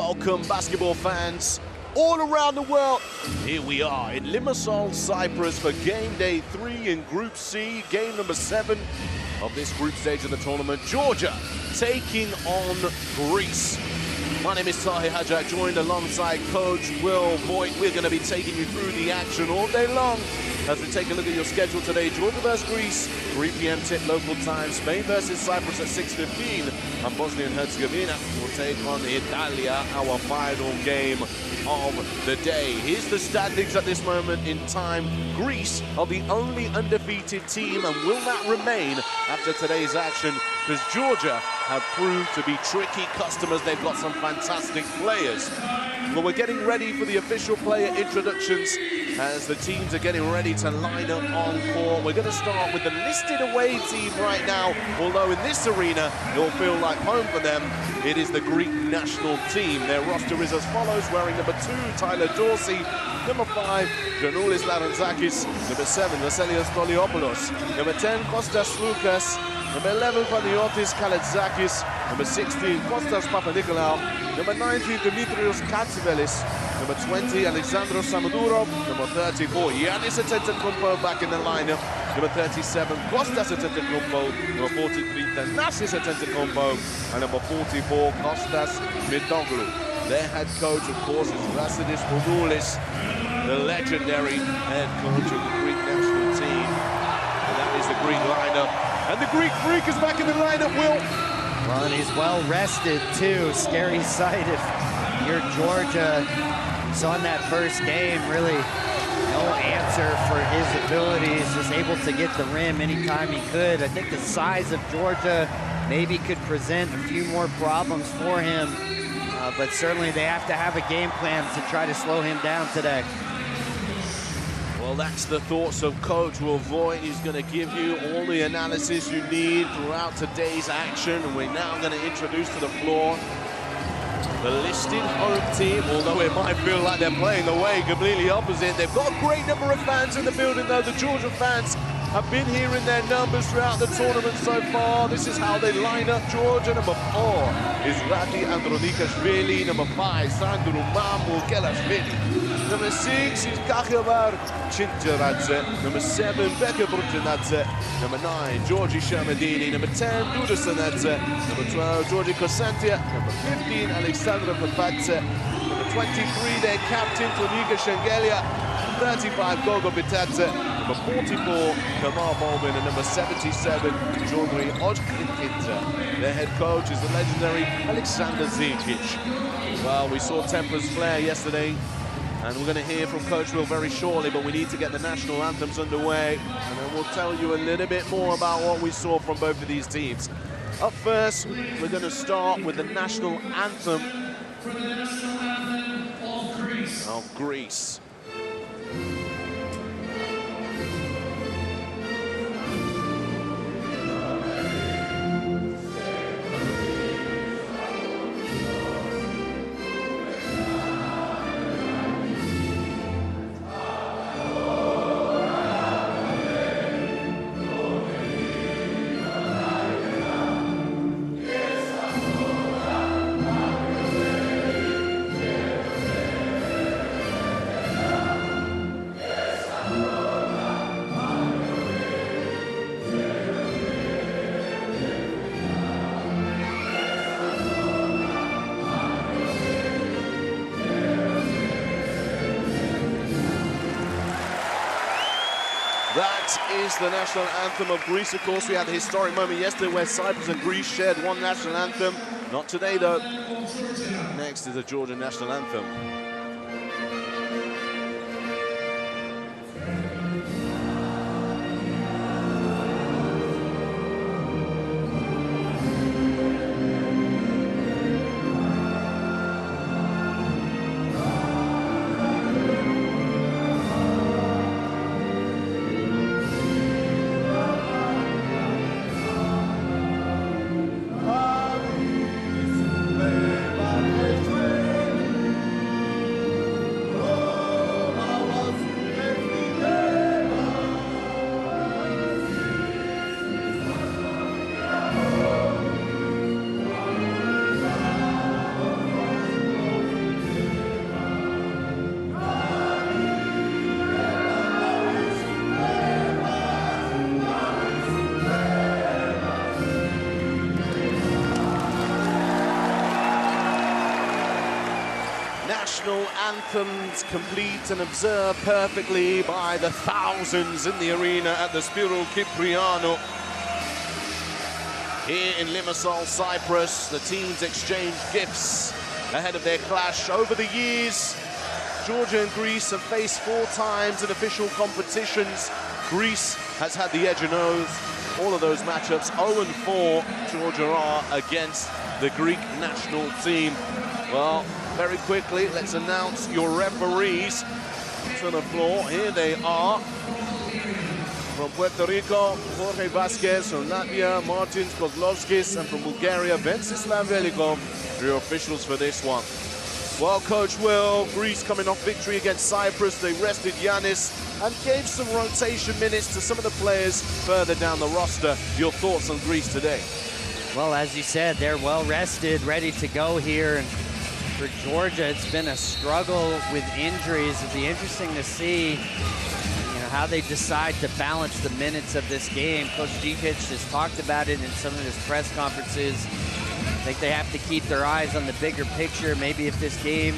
Welcome, basketball fans all around the world. Here we are in Limassol, Cyprus for game day 3 in Group C, game number 7 of this group stage of the tournament. Georgia taking on Greece. My name is Tahir Hajjak, joined alongside Coach Will Voigt. We're going to be taking you through the action all day long as we take a look at your schedule today. Georgia versus Greece, 3 p.m. tip local time. Spain versus Cyprus at 6:15. And Bosnia and Herzegovina will take on Italia, our final game of the day. Here's the standings at this moment in time. Greece are the only undefeated team, and will that remain after today's action? Because Georgia have proved to be tricky customers. They've got some fantastic players. Well, we're getting ready for the official player introductions as the teams are getting ready to line up on court. We're going to start with the listed away team right now, although in this arena it will feel like home for them. It is the Greek national team. Their roster is as follows: wearing number 2, Tyler Dorsey; number 5, Gianoulis Larantzakis; number 7, Vasilios Stoliopoulos; number 10, Kostas Loukas; number 11, Paniotis Kaladzakis; number 16, Kostas Papanikolaou; number 19, Dimitrios Katsivelis; number 20, Alexandros Samoudorov; number 34, Giannis Antetokounmpo back in the lineup; number 37, Kostas Antetokounmpo; number 43, Thanasis Antetokounmpo; and number 44, Kostas Mitoglu. Their head coach, of course, is Vassilis Boudoulis, the legendary head coach of the Greek national team. And that is the Greek lineup. And the Greek freak is back in the lineup, Will. Well, and he's well rested too. Scary sight if you're Georgia. Saw in that first game, really no answer for his abilities, just able to get the rim anytime he could. I think the size of Georgia maybe could present a few more problems for him, but certainly they have to have a game plan to try to slow him down today. Well, that's the thoughts of Coach Will Voigt. He's going to give you all the analysis you need throughout today's action. And we're now going to introduce to the floor the listed home team, although it might feel like they're playing away completely opposite. They've got a great number of fans in the building, though. The Georgia fans have been here in their numbers throughout the tournament so far. This is how they line up. Georgia, number 4 is Radi Andronikashvili. Number 5, Sandro Mamoukelashvili. Number 6 is Kakhavar Chintjaradze. Number 7, Beka Brutjanadze. Number 9, Georgi Shermadini. Number 10, Duda Sanadze. Number 12, Georgi Kosantia. Number 15, Alexandra Papadze. Number 23, their captain, Tonika Shengelia. 35, Gogo Bitadze. Number 44, Kamal Bolvin. And number 77, Jodri Ojkrikinta. Their head coach is the legendary Alexander Zikic. Well, we saw tempers flare yesterday, and we're going to hear from Coach Will very shortly, but we need to get the national anthems underway, and then we'll tell you a little bit more about what we saw from both of these teams. Up first, we're going to start with the national anthem of Greece. That is the national anthem of Greece. Of course, we had a historic moment yesterday where Cyprus and Greece shared one national anthem. Not today, though. Next is the Georgian national anthem. national anthems complete and observed perfectly by the thousands in the arena at the Spiro Kyprianou. Here in Limassol, Cyprus, the teams exchange gifts ahead of their clash. Over the years, Georgia and Greece have faced 4 times in official competitions. Greece has had the edge and nose. All of those matchups, 0-4, Georgia are against the Greek national team. Well, very quickly, let's announce your referees to the floor. Here they are. From Puerto Rico, Jorge Vasquez. From Latvia, Martin Kozlovskis. And from Bulgaria, Ventsislav Velikov, your officials for this one. Well, Coach Will, Greece coming off victory against Cyprus. They rested Giannis and gave some rotation minutes to some of the players further down the roster. Your thoughts on Greece today? Well, as you said, they're well rested, ready to go here. And for Georgia, it's been a struggle with injuries. It'll be interesting to see how they decide to balance the minutes of this game. Coach Djikic has talked about it in some of his press conferences. I think they have to keep their eyes on the bigger picture. Maybe if this game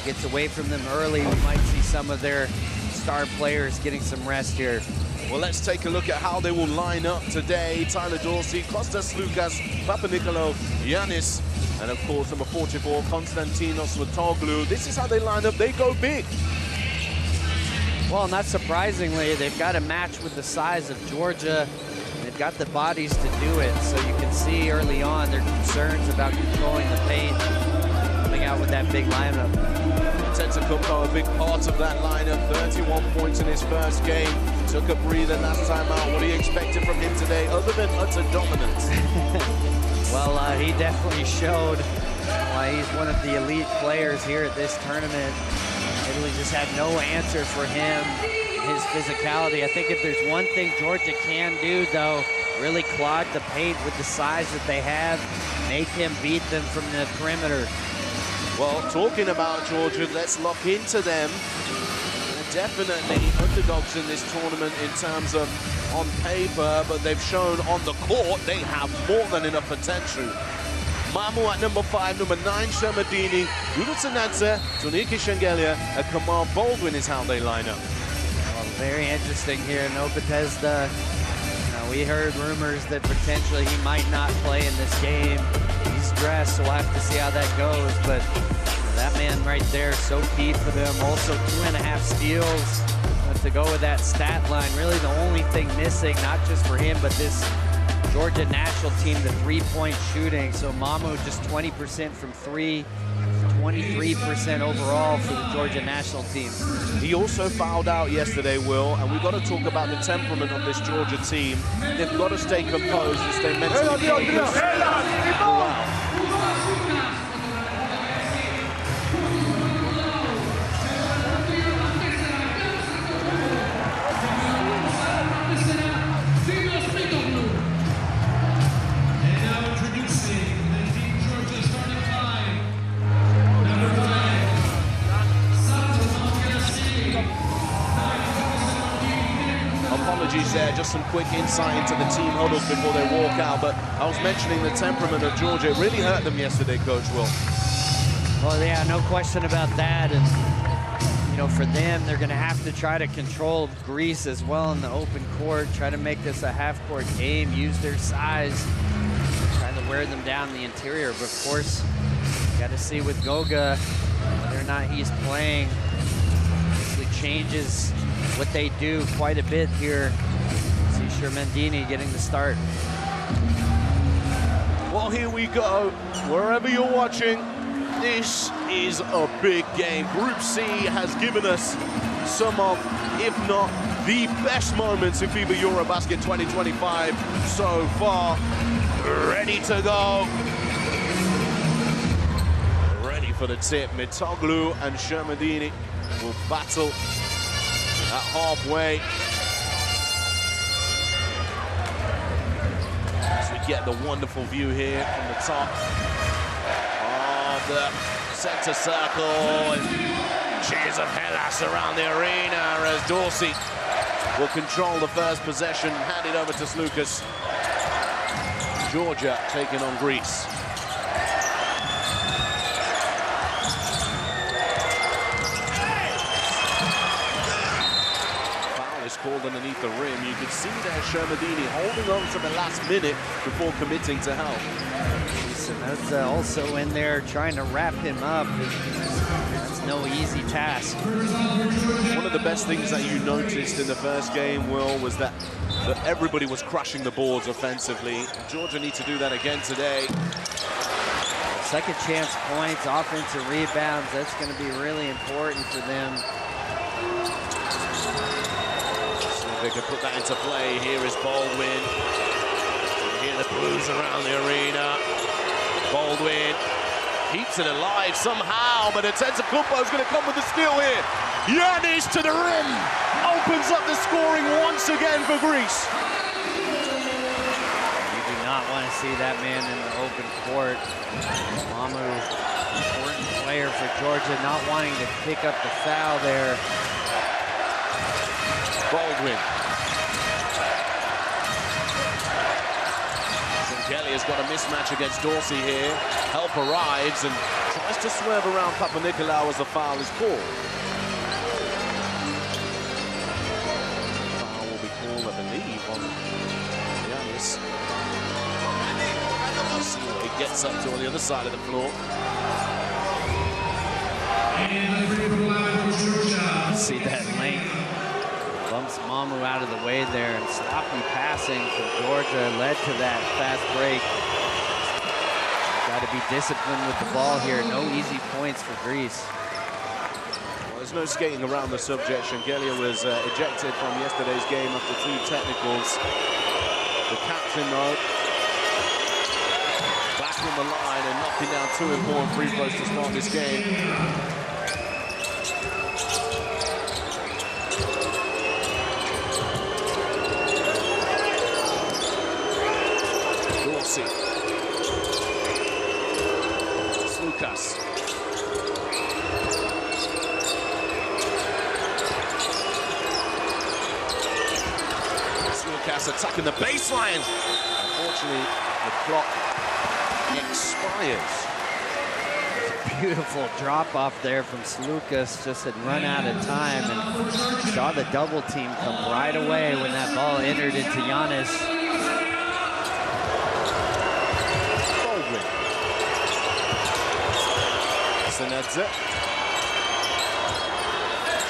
gets away from them early, we might see some of their star players getting some rest here. Well, let's take a look at how they will line up today. Tyler Dorsey, Kostas Loukas, Papanikolaou, Giannis, and of course number 44, Konstantinos Latoglu. This is how they line up. They go big. Well, not surprisingly, they've got a match with the size of Georgia. They've got the bodies to do it, so you can see early on their concerns about controlling the paint, coming out with that big lineup. Antetokounmpo, a big part of that lineup, 31 points in his first game. Took a breather last time out. What are you expecting from him today, other than utter dominance? Well, he definitely showed why he's one of the elite players here at this tournament. Italy just had no answer for him, his physicality. I think if there's one thing Georgia can do, though, really clog the paint with the size that they have, make him beat them from the perimeter. Well, talking about Georgia, let's lock into them. They're definitely underdogs in this tournament in terms of on paper, but they've shown on the court they have more than enough potential. Mamu at number 5, number 9, Shermadini, Udutsanadze, Tuniki Shengelia, and Kamal Baldwin is how they line up. Well, very interesting here. No Bethesda. We heard rumors that potentially he might not play in this game. He's dressed, so we'll have to see how that goes. But that man right there, so key for them. Also 2.5 steals. But to go with that stat line, really the only thing missing, not just for him, but this Georgia national team, the 3-point shooting. So Mamu just 20% from 3, 23% overall for the Georgia national team. He also fouled out yesterday, Will, and we've got to talk about the temperament of this Georgia team. They've got to stay composed and stay mentally focused throughout. Apologies there, just some quick insight into the team huddles before they walk out, but I was mentioning the temperament of Georgia. It really hurt them yesterday, Coach Will. Well, yeah, no question about that. And, for them, they're going to have to try to control Greece as well in the open court, try to make this a half-court game, use their size, try to wear them down the interior. But, of course, got to see with Goga whether or not he's playing. Obviously changes what they do quite a bit here. See Shermandini getting the start. Well, here we go. Wherever you're watching, this is a big game. Group C has given us some of, if not the best moments in FIBA EuroBasket 2025 so far. Ready to go. Ready for the tip. Mitoglu and Shermadini will battle at halfway. As we get the wonderful view here from the top of the center circle. And cheers of Hellas around the arena as Dorsey will control the first possession, hand it over to Slukas. Georgia taking on Greece. called underneath the rim. You could see there Shermadini holding on to the last minute before committing to help. That's also in there trying to wrap him up. That's no easy task. One of the best things that you noticed in the first game, Will, was that everybody was crushing the boards offensively. Georgia need to do that again today. Second chance points, offensive rebounds, that's going to be really important for them. See if they can put that into play. Here is Baldwin. You hear the blues around the arena. Baldwin keeps it alive somehow, but Antetokounmpo is going to come with the steal here. Giannis to the rim, opens up the scoring once again for Greece. You do not want to see that man in the open court. Mamu, important player for Georgia, not wanting to pick up the foul there. Baldwin. Kelly has got a mismatch against Dorsey here. Help arrives and tries to swerve around Papanikolaou as the foul is called. Foul will be called, I believe, on Giannis. See what he gets up to on the other side of the floor. See that length. Bumps Mamu out of the way there, and sloppy passing from Georgia led to that fast break. Got to be disciplined with the ball here. No easy points for Greece. Well, there's no skating around the subject. Shengelia was ejected from yesterday's game after 2 technicals. The captain, though, back on the line and knocking down 2 important free throws to start this game. Lucas. Lucas attacking the baseline. Unfortunately, the clock expires. Beautiful drop off there from Lucas. Just had run out of time and saw the double team come right away when that ball entered into Giannis. Sanedze.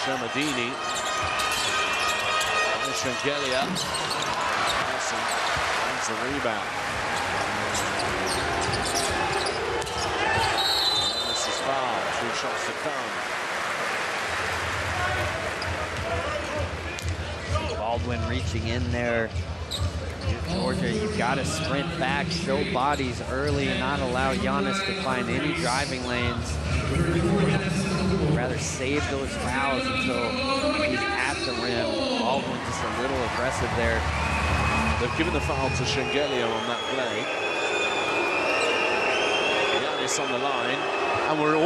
Shermadini. And Shengelia. Nelson wins the rebound. This is foul. 2 shots to come. Baldwin reaching in there. Georgia, you've got to sprint back, show bodies early, and not allow Giannis to find any driving lanes. Rather save those fouls until he's at the rim. Baldwin just a little aggressive there. They've given the foul to Shengelia on that play. Giannis on the line. And we're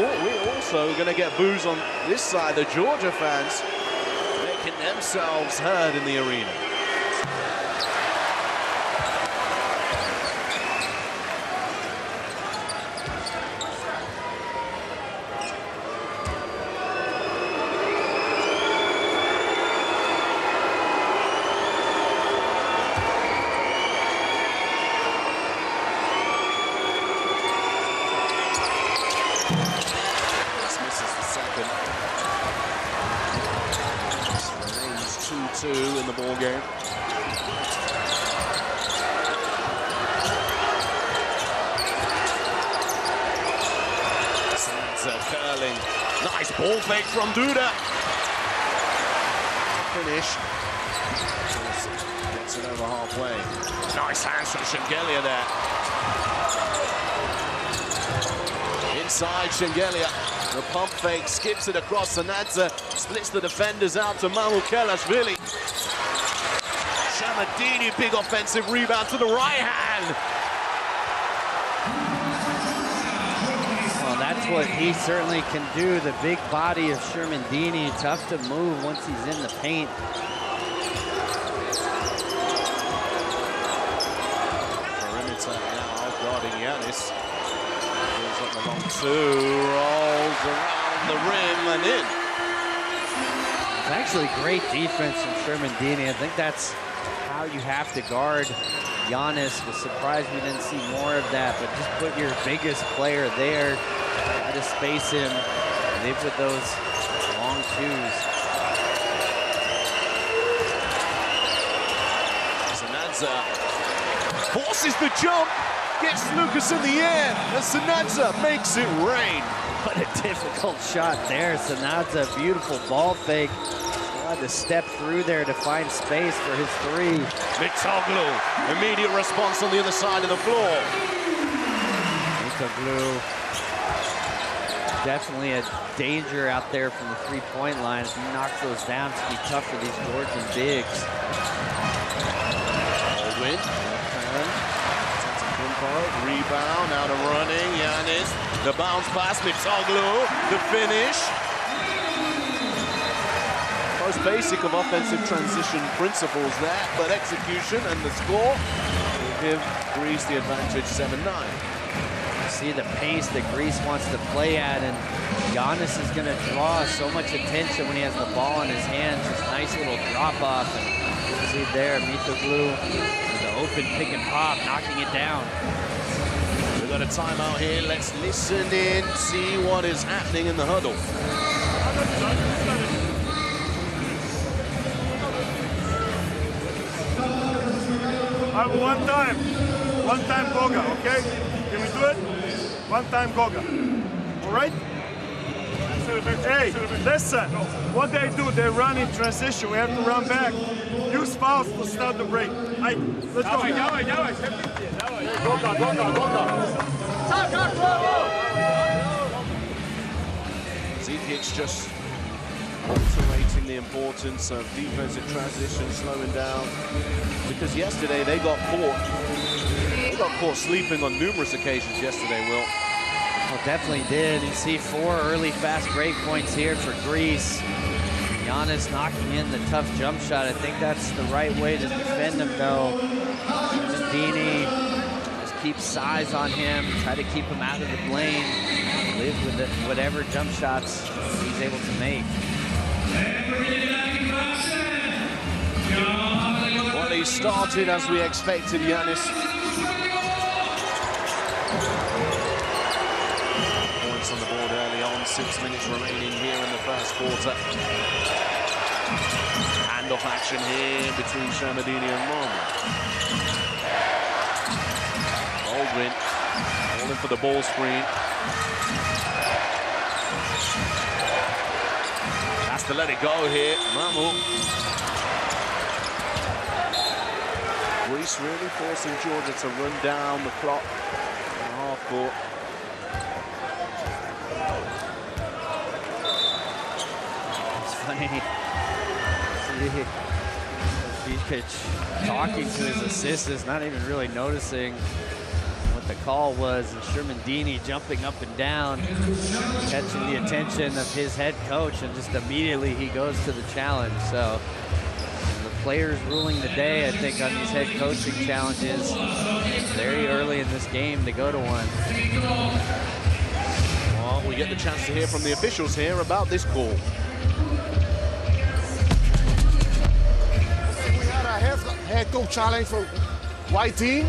also going to get boos on this side. The Georgia fans making themselves heard in the arena. In the ball game. Curling. Nice ball fake from Duda. Finish. Gets it over halfway. Nice hands from Shengelia there. Inside Shengelia. The pump fake, skips it across Sanadze, splits the defenders out to Mamukelashvili. Shermadini, big offensive rebound to the right hand. Well, that's what he certainly can do. The big body of Shermadini, tough to move once he's in the paint. Perimeter now guarding Giannis. Goes up the long 2, rolls around the rim and in. It's actually great defense from Sherman-Dini. I think that's how you have to guard Giannis. Was surprised we didn't see more of that, but just put your biggest player there, try to space him, live with those long twos. Sanadza forces the jump, gets Lucas in the air, and Sanadza makes it rain. What a difficult shot there. Sanadza, beautiful ball fake. Still had to step through there to find space for his three. Mitoglu, immediate response on the other side of the floor. Mitoglu, definitely a danger out there from the three-point line. If he knocks those down, it's going to be tough for these Georgian bigs. Baldwin. Rebound, out of running, Giannis. The bounce pass, Mitoglu, the finish. Most basic of offensive transition principles there, but execution and the score will give Greece the advantage 7-9. You see the pace that Greece wants to play at, and Giannis is going to draw so much attention when he has the ball in his hands. This nice little drop off, and you see there, Mitoglu with the open pick and pop, knocking it down. We've got a timeout here. Let's listen in, see what is happening in the huddle. I have one time Goga, okay? Can we do it? One time Goga, all right? Hey, listen, what they do, they run in transition. We have to run back. Use fouls to start the break. Hey, let's go. Goga. Zekic just reiterating the importance of defensive transition, slowing down. Because yesterday they got caught sleeping on numerous occasions yesterday, Will. Well, definitely did. You see 4 early fast break points here for Greece. Giannis knocking in the tough jump shot. I think that's the right way to defend him, though. Sherman-Dini just keep size on him, try to keep him out of the lane, live with it, whatever jump shots he's able to make. Well, he started as we expected, Giannis. Points on the board early on, 6 minutes remaining here in the first quarter. Handoff action here between Sherman-Dini and Mom. Baldwin falling for the ball screen. Has to let it go here, Mamu. Greece really forcing Georgia to run down the clock in half court. It's funny. Zekic talking to his assistants, not even really noticing what the call was, and Sherman-Dini jumping up and down, catching the attention of his head coach, and just immediately he goes to the challenge. So the players ruling the day, I think, on these head coaching challenges very early in this game to go to one. Well, we get the chance to hear from the officials here about this call. We had a head coach challenge for white team.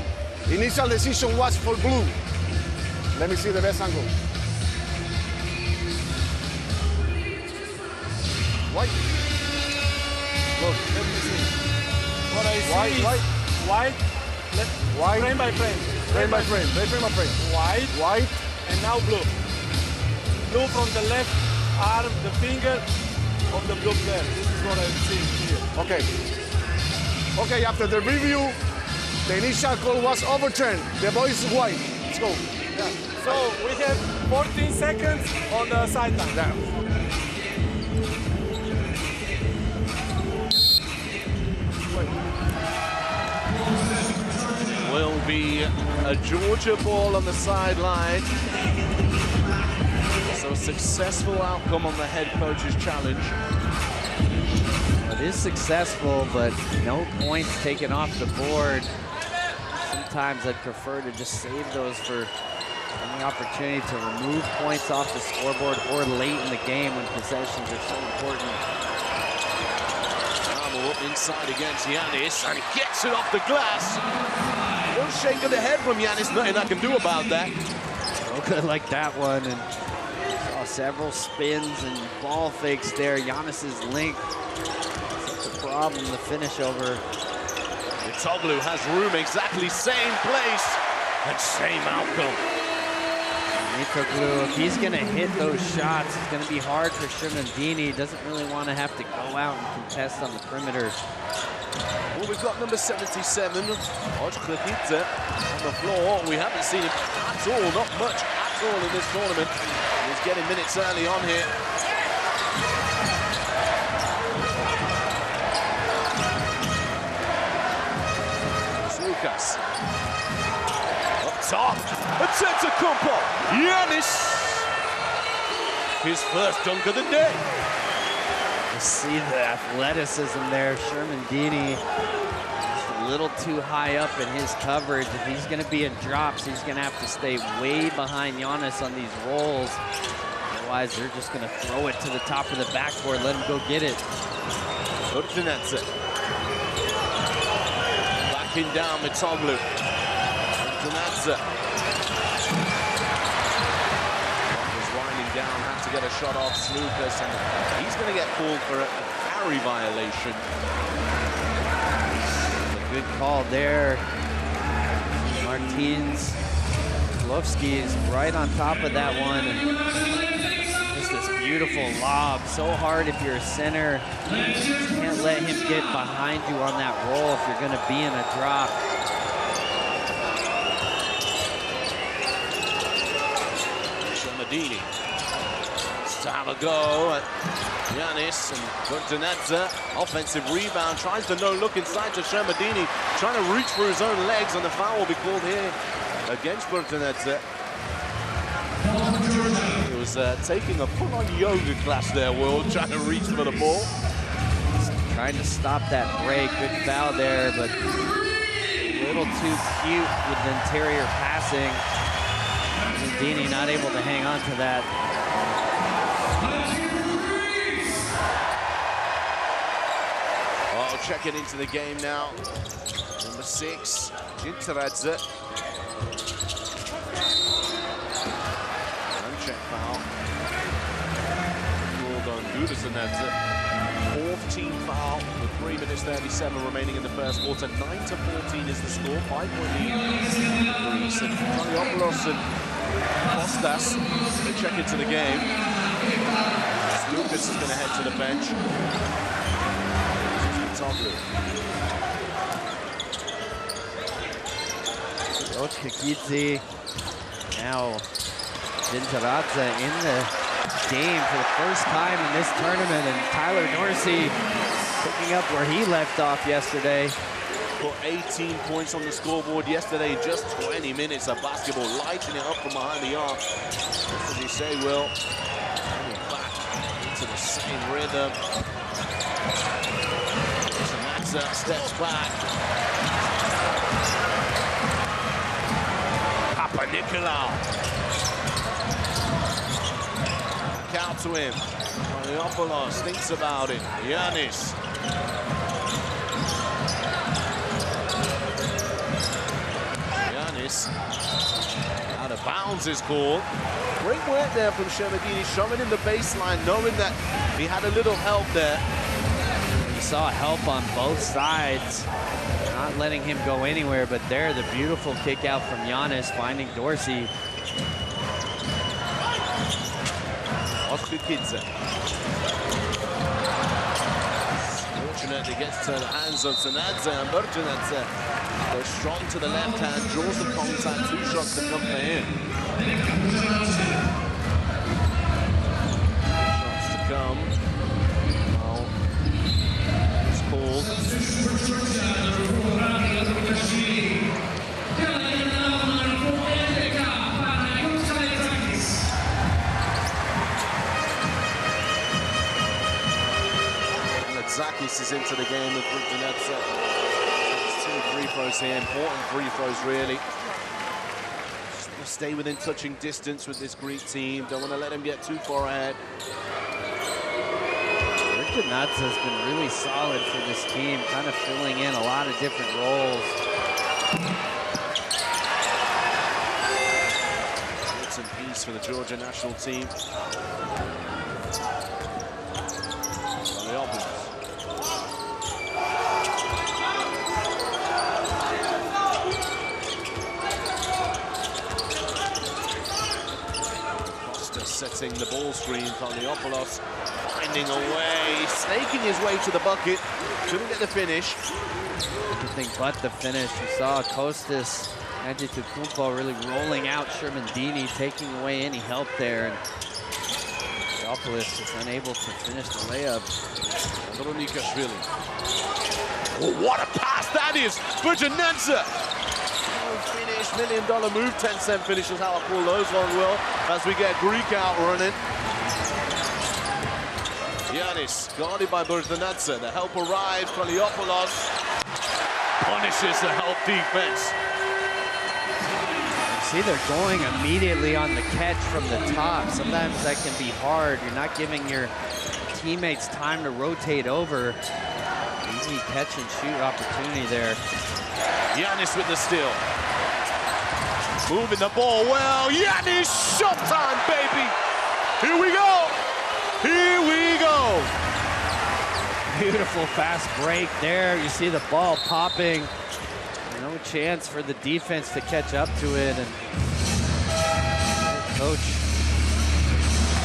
Initial decision was for blue. Let me see the best angle. White. Look, let me see. What I see is white, frame by frame. Frame by frame. Frame by frame. White, and now blue. Blue from the left arm, the finger of the blue player. This is what I'm seeing here. Okay. Okay, after the review, the initial call was overturned. The ball is white. Let's go. Yeah. So we have 14 seconds on the sideline. Yeah. Will be a Georgia ball on the sideline. So a successful outcome on the head coach's challenge. It is successful, but no points taken off the board. Sometimes I'd prefer to just save those for any opportunity to remove points off the scoreboard or late in the game when possessions are so important. Up inside against Giannis, and he gets it off the glass. One shake of the head from Giannis, nothing I can do about that. Okay, like that one, and saw several spins and ball fakes there. Giannis's length, such a problem to finish over. Toglu has room, exactly same place and same outcome. Mitoglu, if he's gonna hit those shots, it's gonna be hard for Shermandini. He doesn't really want to have to go out and contest on the perimeter. Well, we've got number 77, Ojkrakidze, on the floor. We haven't seen him at all, not much at all in this tournament. He's getting minutes early on here. Lucas. Up top, Antetokounmpo, Giannis. His first dunk of the day. You see the athleticism there. Shermandini just a little too high up in his coverage. If he's going to be in drops, he's going to have to stay way behind Giannis on these rolls. Otherwise, they're just going to throw it to the top of the backboard, let him go get it. Urjanetze. Backing down Mitoglu. Urjanetze. Down, had to get a shot off Slukas, and he's going to get called for a carry violation. A good call there. Martins Lovsky is right on top of that one. And just this beautiful lob. So hard if you're a center. You can't let him get behind you on that roll if you're going to be in a drop. Shermandini to have a go at Giannis, and Urjanetze, offensive rebound, tries to no-look inside to Shermandini, trying to reach for his own legs, and the foul will be called here against Urjanetze. He was taking a full-on yoga class there, Will, trying to reach for the ball. Trying to stop that break, good foul there, but a little too cute with the interior passing. Shermandini not able to hang on to that. Oh, checking into the game now. Number 6, Ginteradze. Uncheck foul. Called on Urjanetze. 4th team foul with 3 minutes 37 remaining in the first quarter. 9-14 is the score. 5-point lead. Greece and Toniopoulos and Kostas. They check into the game. Lucas is going to head to the bench. Ojkrakidze, now Ginteradze in the game for the first time in this tournament, and Tyler Dorsey picking up where he left off yesterday. Put 18 points on the scoreboard yesterday in just 20 minutes of basketball, lighting it up from behind the arc. Just as you say, Will, coming back into the same rhythm. Steps back. Papa Nicolau. Back out to him. Toniopoulos thinks about it. Giannis. Giannis. Out of bounds is called. Great work there from Shermandini, showing him the baseline, knowing that he had a little help there. Saw help on both sides, not letting him go anywhere, but there, the beautiful kick out from Giannis, finding Dorsey. Ojkrakidze. Fortunately gets to the hands of Urjanetze, and Urjanetze goes strong to the left hand, draws the contact, 2 shots to come for him. Shots to come. Zakis is into the game with Urjanetze. 2 free throws here, important free throws really. Just want to stay within touching distance with this Greek team. Don't want to let them get too far ahead. Nuts has been really solid for this team, kind of filling in a lot of different roles. Bits and piece for the Georgia national team. On the opposite. Setting the ball screen. Toliopoulos finding a way, snaking his way to the bucket. Couldn't get the finish. Anything but the finish. You saw Kostas Antetokounmpo really rolling out Shermandini, taking away any help there. And Toliopoulos just unable to finish the layup. Nikashvili. Oh, what a pass that is! Bujanenza! Finish, $1 million move, 10-cent finish is how I call those ones, Will, as we get Greek out running. Giannis guarded by Bujanenza. The help arrives. Toliopoulos punishes the help defense. See, they're going immediately on the catch from the top. Sometimes that can be hard. You're not giving your teammates time to rotate over. Easy catch and shoot opportunity there. Giannis with the steal. Moving the ball well. Giannis, showtime, baby. Here we go. Here we go. Beautiful fast break there. You see the ball popping. No chance for the defense to catch up to it. And Coach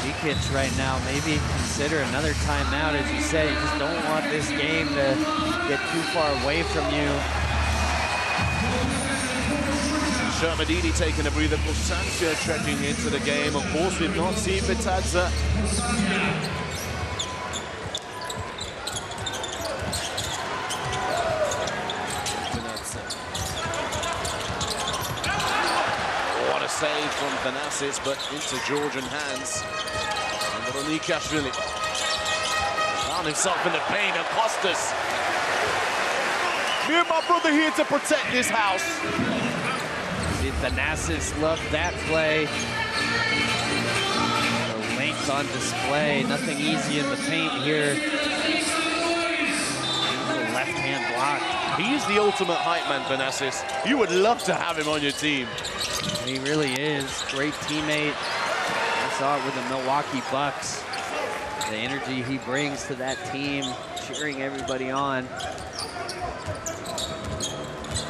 Dikic right now, maybe consider another timeout. As you said, you just don't want this game to get too far away from you. Shermandini taking a breather. Costanza trekking into the game. Of course, we've not seen Vitadze. What a save from Thanasis, but into Georgian hands. And Nikashvili found himself in the paint of Kostas. Me and my brother here to protect this house. Thanasis loved that play. The length on display. Nothing easy in the paint here. Little left-hand block. He's the ultimate hype man, Thanasis. You would love to have him on your team. He really is. Great teammate. I saw it with the Milwaukee Bucks. The energy he brings to that team, cheering everybody on.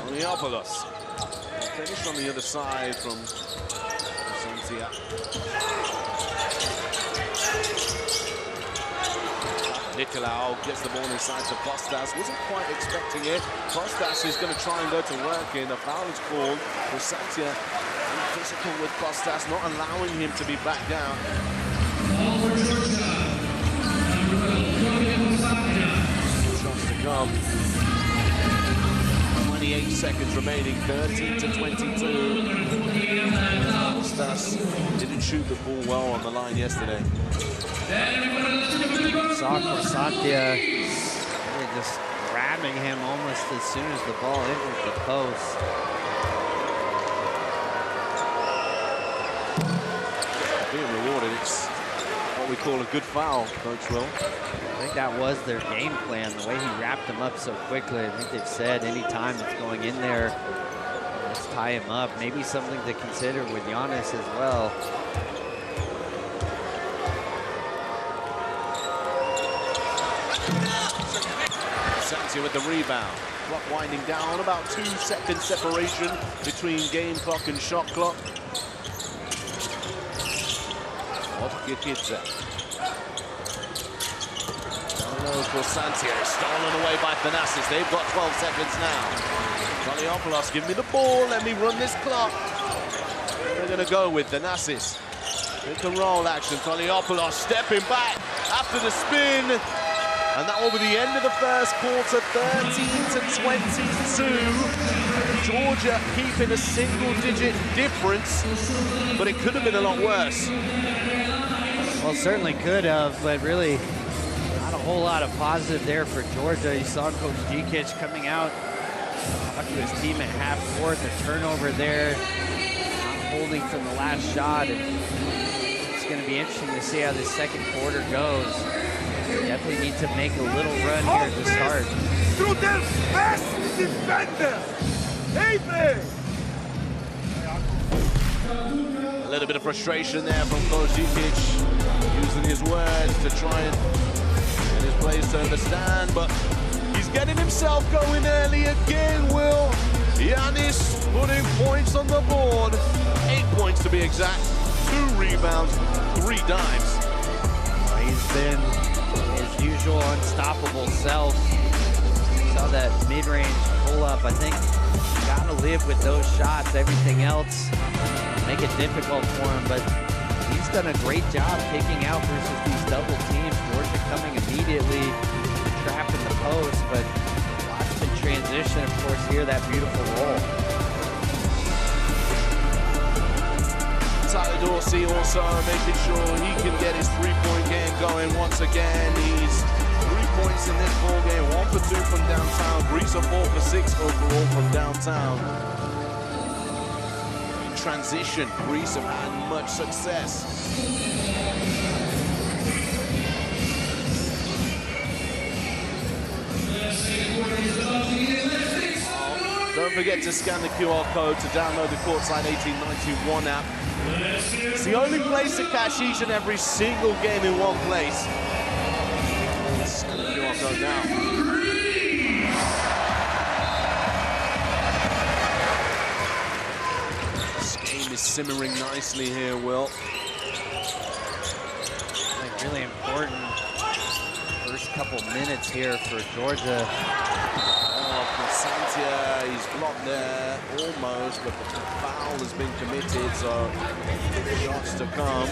Toliopoulos. Finished on the other side from Santia. Nicolau gets the ball inside to Kostas. Wasn't quite expecting it. Kostas is going to try and go to work in. A foul is called for Santia. Physical with Kostas, not allowing him to be back down. Shots to come. 28 seconds remaining, 13-22. Kostas didn't shoot the ball well on the line yesterday. Santia really just grabbing him almost as soon as the ball entered the post. Being rewarded, it's what we call a good foul, Coach Will. I think that was their game plan, the way he wrapped him up so quickly. I think they've said any time it's going in there, let's tie him up. Maybe something to consider with Giannis as well. Santia with the rebound. Clock winding down, about 2 second separation between game clock and shot clock. Kidza. For Santia, stolen away by Thanasis. They've got 12 seconds now. Toliopoulos, give me the ball, let me run this clock. They're going to go with Thanasis. Pick and roll action. Toliopoulos stepping back after the spin. And that will be the end of the first quarter, 13-22. Georgia keeping a single-digit difference, but it could have been a lot worse. Well, certainly could have, but really not a whole lot of positive there for Georgia. You saw Coach Dikic coming out, talking to his team at half court, the turnover there, not holding from the last shot. And it's going to be interesting to see how this second quarter goes. Definitely need to make a little run here to start. To the best defender. Amen. A little bit of frustration there from Coach Žikić, using his words to try and get his players to understand, but he's getting himself going early again, Will. Giannis putting points on the board. 8 points to be exact, 2 rebounds, 3 dimes. He's been his usual unstoppable self. Saw that mid-range pull-up. I think you gotta live with those shots. Everything else make it difficult for him, but he's done a great job picking out versus these double teams. Georgia coming immediately, trapping the post, but lots in transition, of course, here, that beautiful roll. Tyler Dorsey also making sure he can get his three-point game going once again. He's 3 points in this ball game, 1 for 2 from downtown. Greece are 4 for 6 overall from downtown. In transition, Greece have had much success. Don't forget to scan the QR code to download the Courtside 1891 app. It's the only place to cash each and every single game in one place. Scan the QR code now. This game is simmering nicely here, Will. Like really important first couple minutes here for Georgia. Santia, he's blocked there, almost, but the foul has been committed, so shots to come.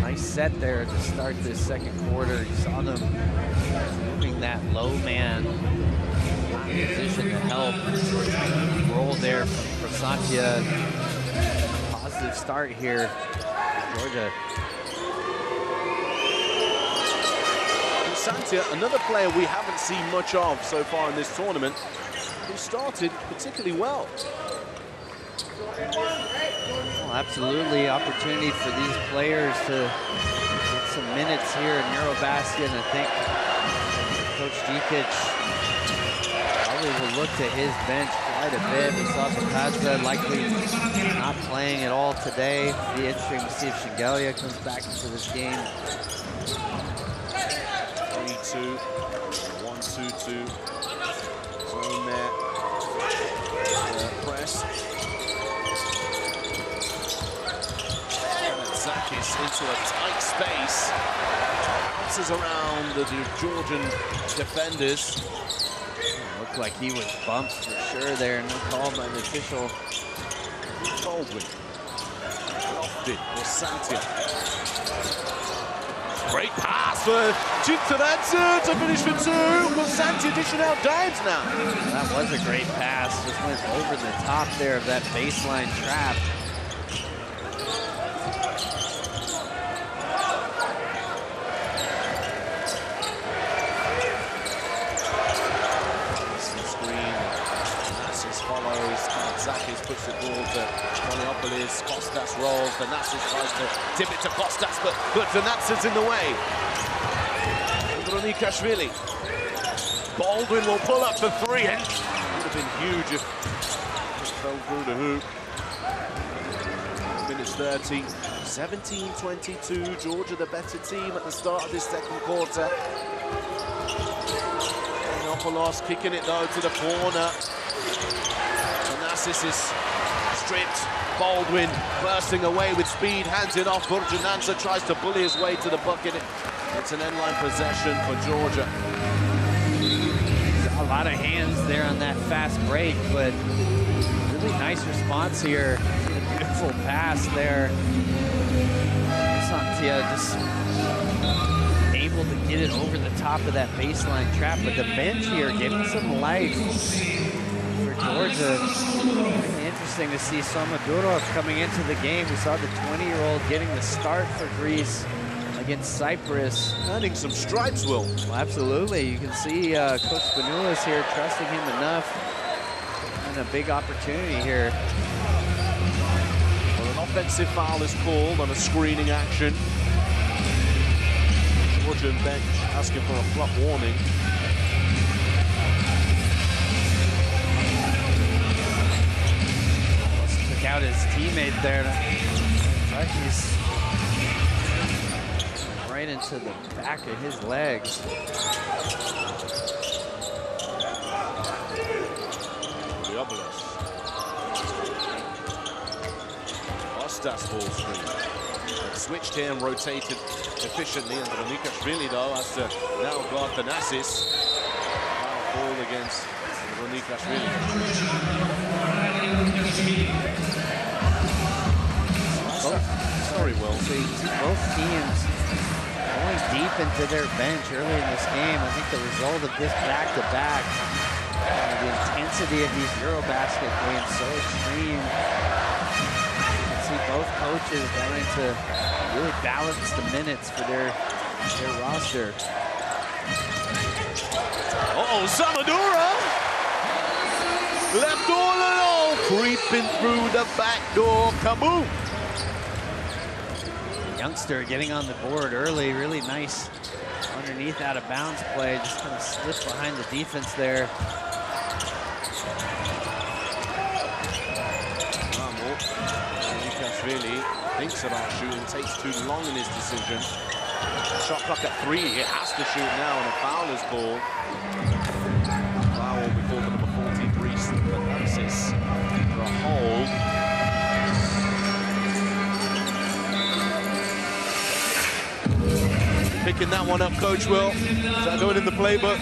Nice set there to start this second quarter. You saw them moving that low man in position to help. Roll there from Santia. Positive start here for Georgia. Santia, another player we haven't seen much of so far in this tournament, who started particularly well. Well, absolutely, opportunity for these players to get some minutes here in EuroBasket. I think Coach Žikić probably will look to his bench quite a bit. We saw Pataza likely not playing at all today. It'll be interesting to see if Shingelia comes back into this game. 3-2, 1-2-2. Zone there. Press. Zakis into a tight space. Bounces around the Georgian defenders. Looked like he was bumped for sure there. No call by the official. Baldwin. Lofted for Santia. Great pass for Gitanadze to finish for 2. Santia dishing out dimes now. That was a great pass. Just went over the top there of that baseline trap. Zakis puts the ball to Poliopolis. Kostas rolls. Thanasis tries to tip it to Kostas, but Thanasis in the way. Andronikashvili. Baldwin will pull up for 3. Would have been huge if it fell through the hoop. Minutes 30. 17-22. Georgia the better team at the start of this second quarter. Poliopolis kicking it though to the corner. Thanasis is stripped. Baldwin bursting away with speed, hands it off. Burjanansa tries to bully his way to the bucket. It's an end-line possession for Georgia. A lot of hands there on that fast break, but really nice response here. A beautiful pass there. Santia just able to get it over the top of that baseline trap, but the bench here getting some life for Georgia. Really interesting to see Somadurov coming into the game. We saw the 20-year-old getting the start for Greece against Cyprus. Earning some stripes, Will. Well, absolutely. You can see Coach Spanoulis here trusting him enough. And a big opportunity here. Well, an offensive foul is called on a screening action. Georgian bench asking for a flop warning. Took out his teammate there. Like he's right into the back of his legs. Ostas ball screen. Switched here and rotated efficiently, and Ronikashvili though has to now guard Thanasis. Foul ball against Ronikashvili. Sorry, Will. Both teams going deep into their bench early in this game. I think the result of this back-to-back, the intensity of these EuroBasket games so extreme. You can see both coaches wanting to really balance the minutes for their roster. Uh-oh, Samadura! Left all alone, creeping through the back door, kaboom! Youngster getting on the board early, really nice underneath out of bounds play, just kind of slipped behind the defense there. Ronikashvili thinks about shooting, takes too long in his decision. Shot clock at 3, he has to shoot now, and a foul is called. Foul will be called for number 43, Thanasis, for a hold. Picking that one up, Coach Will. Is that going in the playbook?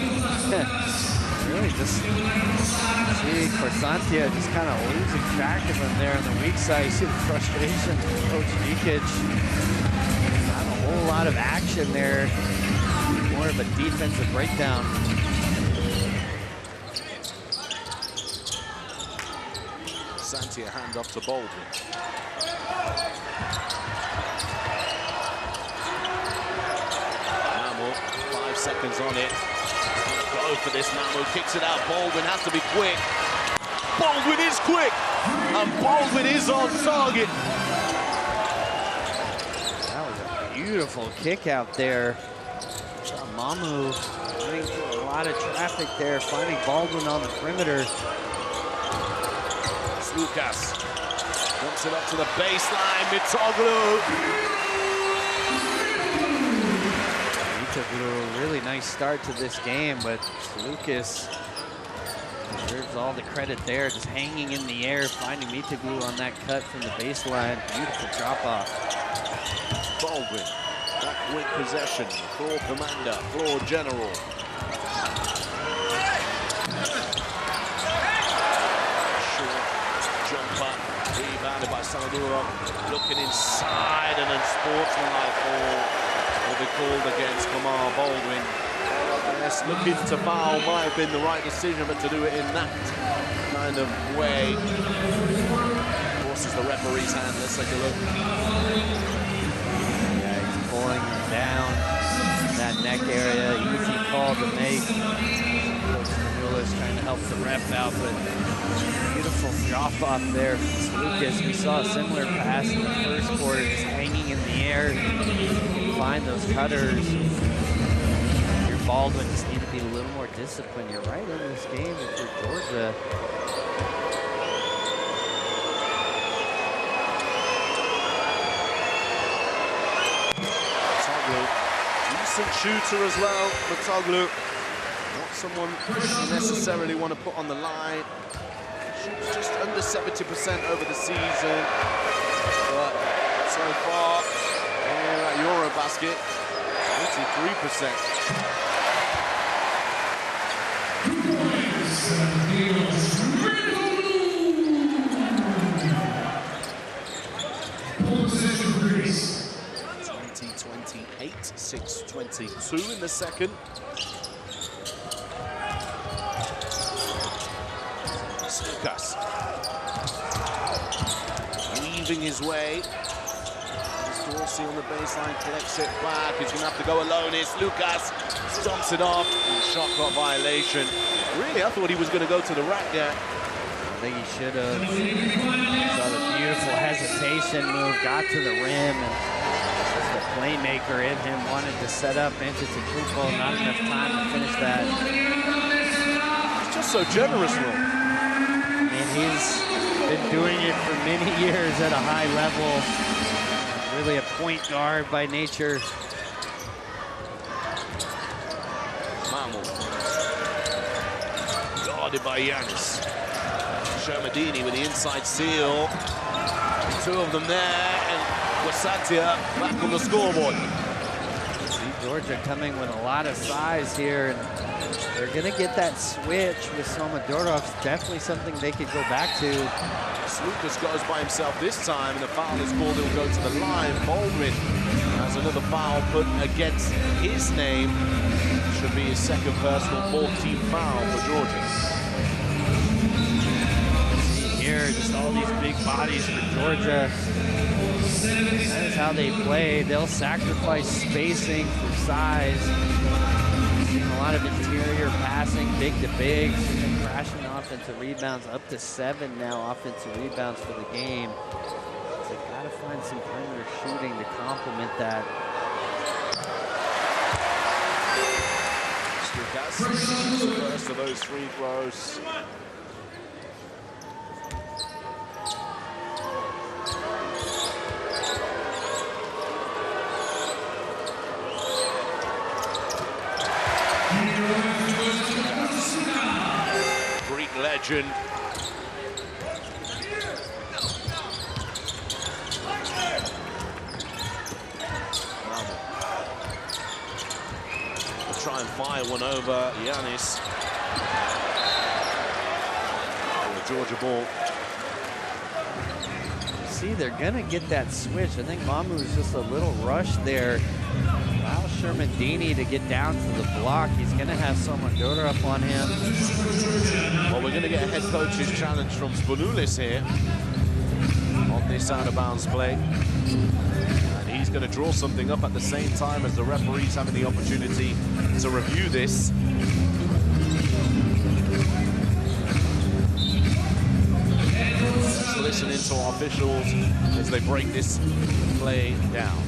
Really just see Corsantia just kind of losing track of him there on the weak side. You see the frustration from Coach Nikic. Not a whole lot of action there. More of a defensive breakdown. Santia hand off to Baldwin. 5 seconds on it. Go for this, Mamu kicks it out. Baldwin has to be quick. Baldwin is quick, and Baldwin is on target. That was a beautiful kick out there. Saw Mamu running through a lot of traffic there, finding Baldwin on the perimeter. Lucas wants it up to the baseline. Mitoglu. Really nice start to this game, but Lucas deserves all the credit there, just hanging in the air, finding Mitoglu on that cut from the baseline. Beautiful drop-off. Baldwin, that quick possession, floor commander, floor general. Short jumper, rebounded by Samadura, looking inside, and then sportsmanlike ball will be called against Kamar Baldwin. Yes, looking to foul might have been the right decision, but to do it in that kind of way forces the referee's hand. Let's take a look. Yeah, he's pulling him down that neck area. Easy call to make. Coach Manulis trying to help the ref out, but beautiful drop off there from Lucas. We saw a similar pass in the first quarter, just hanging in the air. Find those cutters. Your Baldwin just need to be a little more disciplined. You're right in this game if you're Georgia. Mitoglu, decent shooter as well. Mitoglu, not someone you necessarily want to put on the line. Shoots just under 70% over the season, but so far here at EuroBasket, 83%. (20-28, 6:22 in the second. Lucas weaving his way. Dorsey on the baseline, collects it back. He's going to have to go alone. It's Lucas, stomps it off. Shot clock violation. Really, I thought he was going to go to the rack there. I think he should have. Saw the beautiful hesitation move, got to the rim, and The playmaker in him wanted to set up Antetokounmpo, not enough time to finish that. He's just so generous, Will. And he's been doing it for many years at a high level. Really a point guard by nature. Mamo. Guarded by Giannis. Shermadini with the inside seal. Two of them there, and Wasatia back on the scoreboard. See Georgia coming with a lot of size here, and they're gonna get that switch with Somodorov. Definitely something they could go back to. Lucas goes by himself this time, and the foul is called. He'll go to the line. Baldwin has another foul put against his name. Should be his second personal 14th foul for Georgia. Here, just all these big bodies for Georgia. That is how they play. They'll sacrifice spacing for size. Seeing a lot of interior passing, big to bigs, and crashing offensive rebounds, up to 7 now offensive rebounds for the game. So they gotta find some perimeter shooting to complement that. The first of those free throws. Greek legend. We'll try and fire one over Giannis. Georgia ball. See, they're gonna get that switch. I think Mamu's just a little rushed there. Allow Shermadini to get down to the block. He's gonna have Somodorov on him. Well, we're gonna get a head coach's challenge from Spanoulis here on this out of bounds play. And he's gonna draw something up at the same time as the referees having the opportunity to review this. Let's listen in to our officials as they break this play down.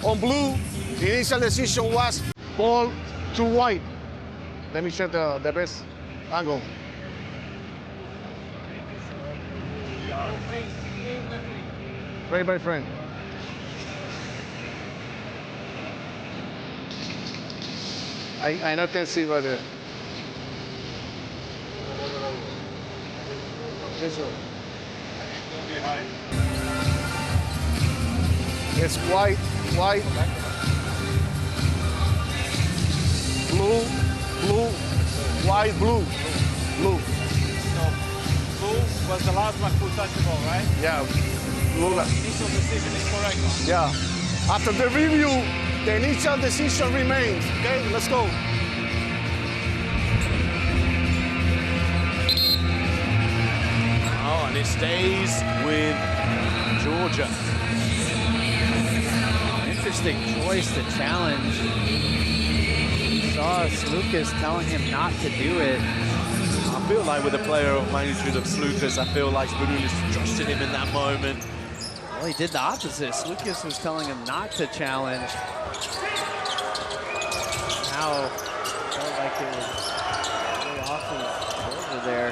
On blue, the initial decision was ball to white. Let me check the best angle. Right, my friend. I not can see right there. Yes, sir. It's white, white, blue, blue, white, blue, blue. So, blue was the last one who touched the ball, right? Yeah, blue. Initial decision is correct. Yeah. After the review, the initial decision remains. Okay, let's go. Oh, and it stays with Georgia. Interesting choice to challenge. Saw Lucas telling him not to do it. I feel like with a player of magnitude of Lucas, I feel like Spanoulis trusted him in that moment. Well, he did the opposite. Lucas was telling him not to challenge. Now, felt like it was really awesome over there.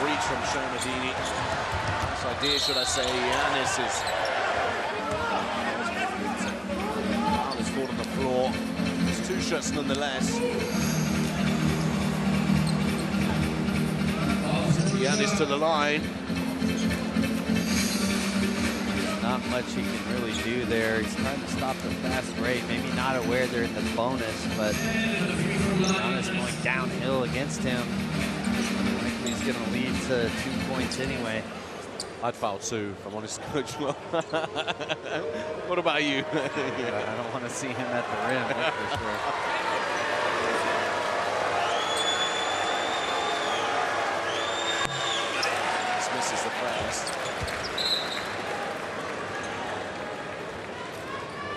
Reach from Shermadini. This idea, should I say, Giannis is caught on the floor. It's 2 shots nonetheless. Giannis to the line. Not much he can really do there. He's trying to stop the fast break. Maybe not aware they're in the bonus, but Giannis going downhill against him. Likely he's going to lead to 2 points anyway. I'd foul 2, if I'm honest, Coach. What about you? Yeah, I don't want to see him at the rim, that's for sure. Misses the first.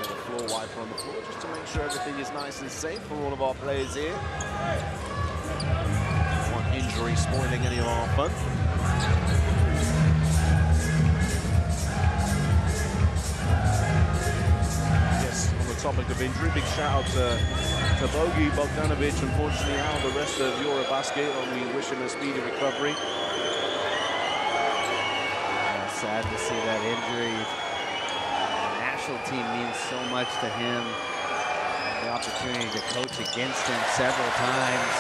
The floor ball wiper on the floor just to make sure everything is nice and safe for all of our players here. One injury spoiling any of our fun. Yes, on the topic of injury, big shout out to Bogi Bogdanovic, unfortunately out the rest of EuroBasket, and we wish him a speedy recovery. Sad to see that injury. The national team means so much to him. The opportunity to coach against him several times.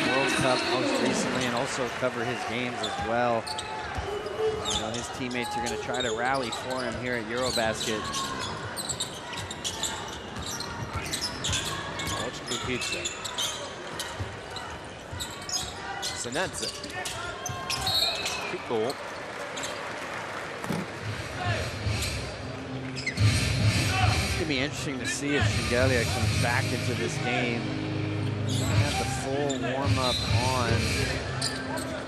World Cup most recently, and also cover his games as well. You know, his teammates are going to try to rally for him here at EuroBasket. Pizza. Sanadze. Kick ball. It's going to be interesting to see if Shengelia comes back into this game. He's going to have the full warm-up on,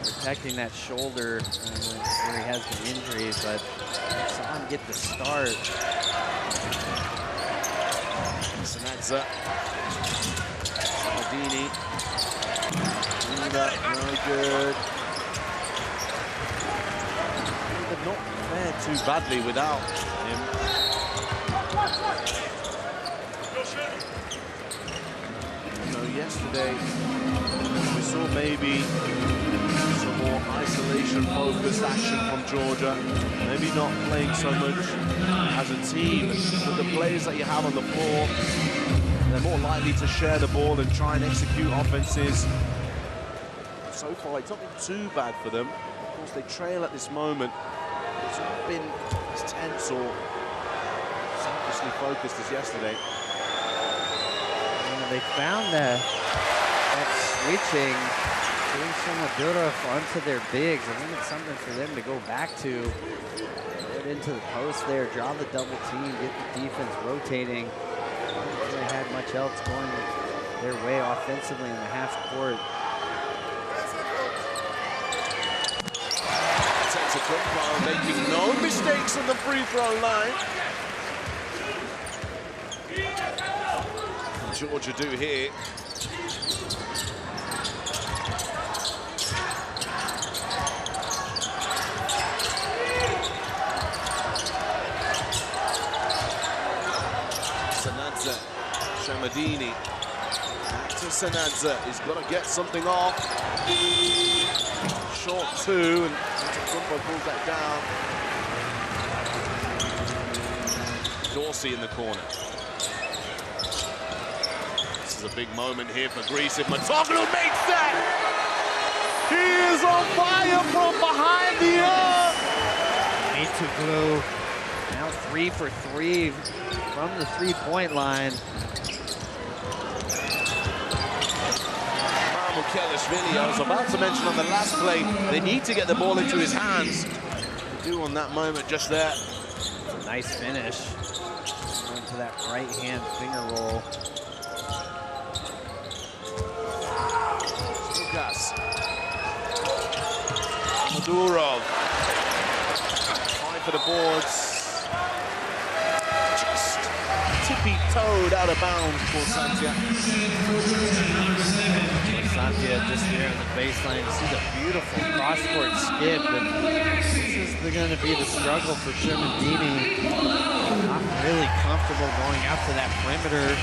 protecting that shoulder where he has the injuries, but saw him get the start. Sanadze. Samadini. No good. They've not fared too badly without him. So yesterday we saw maybe some more isolation-focused action from Georgia. Maybe not playing so much as a team, but the players that you have on the floor, they're more likely to share the ball and try and execute offenses. So far, it's not been too bad for them. Of course, they trail at this moment. It's not been as tense or selfishly focused as yesterday. They found that switching, doing some Madura onto their bigs. I think it's something for them to go back to. Get into the post there, draw the double team, get the defense rotating. They haven't really had much else going their way offensively in the half court. Takes a quick while making no mistakes on the free throw line. Georgia do here. Sanadze, Shamadini, back to Sanadze. He's got to get something off. Short two, and Kumpo pulls that down. Dorsey in the corner. This is a big moment here for Greece. If Matoglu makes that, he is on fire from behind the arc. Matoglu now 3 for 3 from the three-point line. Mukelishvili, I was about to mention on the last play, they need to get the ball into his hands. They do on that moment just there. It's a nice finish. Going to that right-hand finger roll. Lucas. Madurov. Trying for the boards. Just tippy-toed out of bounds for Santia. Santia just here on the baseline. You see the beautiful cross-court skip, but this is going to be the struggle for Shermandini. Not really comfortable going out to that perimeter.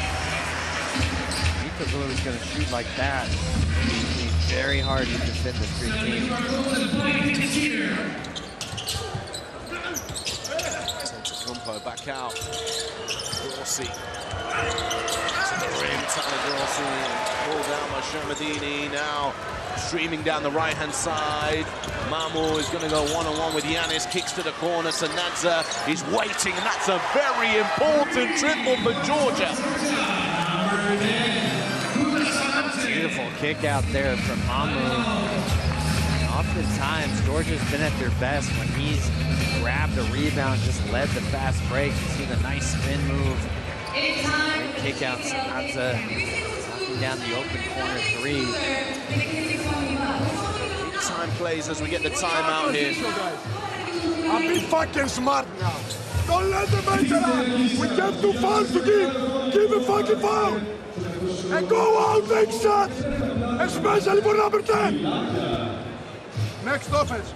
Matoglu is going to shoot like that. It's very hard to defend the three team. Kumpo back out. Dorsey. To the rim, Tyler Dorsey. Pulled down by Shermadini. Now streaming down the right-hand side. Mamu is going to go one-on-one with Giannis. Kicks to the corner. Sanadze is waiting, and that's a very important triple for Georgia. Beautiful kick out there from Mamu. Oftentimes, Georgia's been at their best when he's grabbed a rebound, just led the fast break. You see the nice spin move. Great kick out, Sanadze knocking down the open corner three. Big time plays as we get the timeout here. I'll be fucking smart now. Don't let them enter us. We have 2 fouls to give. Give a fucking foul. And go out, take shots. Especially for number 10. Next offense.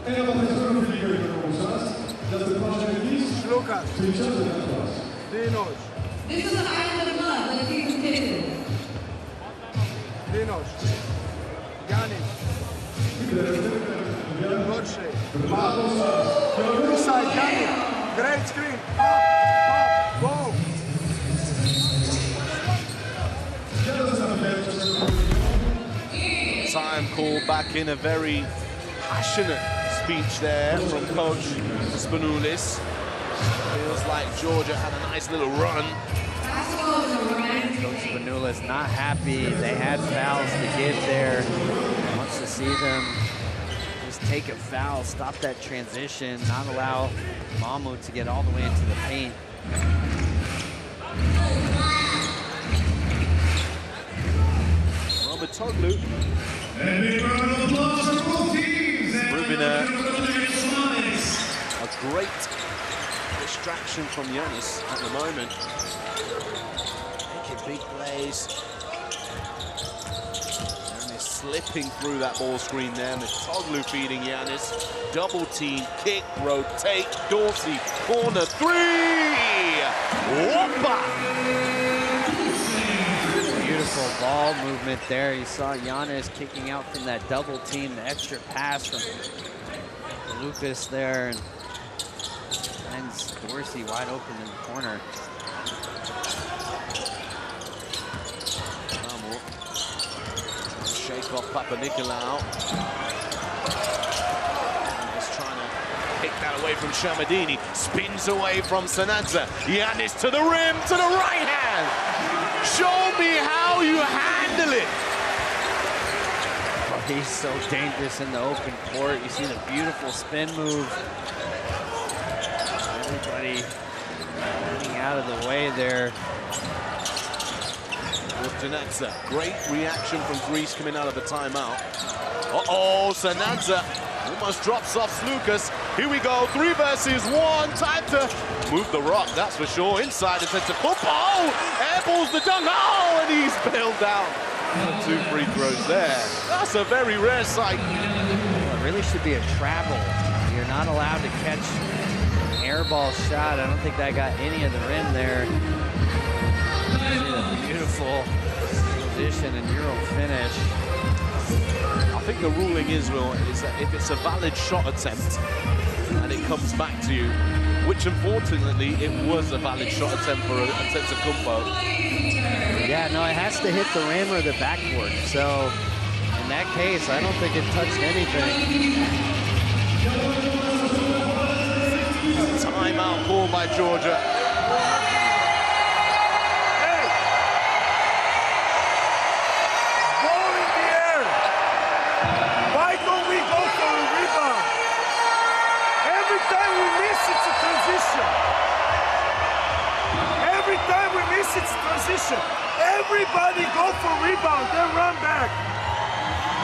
Lucas. Dinos. This is an island of blood, like Peter's Kitchen. Dinos. Giannis. Roche. Pop. Inside, Giannis. Great screen. Pop. Pop. Go. Time called back in, a very passionate speech there from Coach Spanoulis. Feels like Georgia had a nice little run. Coach Spanoulis not happy. They had fouls to give there. Wants to see them just take a foul, stop that transition, not allow Mamu to get all the way into the paint. Robert Toglu. Proving a great distraction from Giannis at the moment. Making big plays. Giannis slipping through that ball screen there. Toglu feeding Giannis. Double team, kick, rotate. Dorsey, corner 3! Whoppa! Beautiful ball movement there. You saw Giannis kicking out from that double team, the extra pass from Lucas there, and finds Dorsey wide open in the corner. Trying to shake off Papa Nicolau. Just trying to pick that away from Shamadini. Spins away from Sanadza. Giannis to the rim, to the right hand. Show me how you handle it. Oh, he's so dangerous in the open court. You see the beautiful spin move. Everybody getting out of the way there. Sanadza, great reaction from Greece coming out of the timeout. Uh-oh, Sanadza almost drops off Lucas. Here we go, 3 versus 1. Time to move the rock, that's for sure. Inside the center, football, airballs the dunk. Oh, and he's bailed out. 2 free throws there. That's a very rare sight. Well, it really should be a travel. You're not allowed to catch an airball shot. I don't think that got any of the rim there. Beautiful position and Euro finish. I think the ruling is that if it's a valid shot attempt and it comes back to you, which unfortunately it was a valid shot attempt for Antetokounmpo. Yeah, no, it has to hit the rim or the backboard. So in that case, I don't think it touched anything. Timeout called by Georgia. Every time we miss its transition, everybody go for rebound, then run back.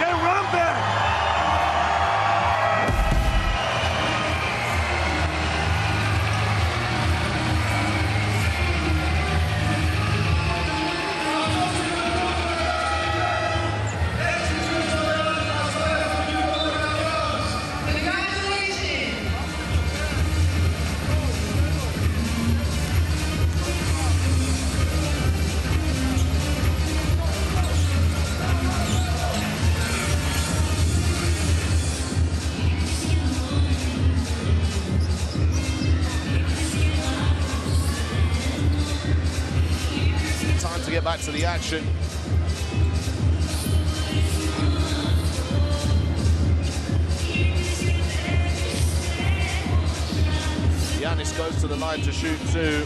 Then run back. Time to get back to the action. Giannis goes to the line to shoot 2.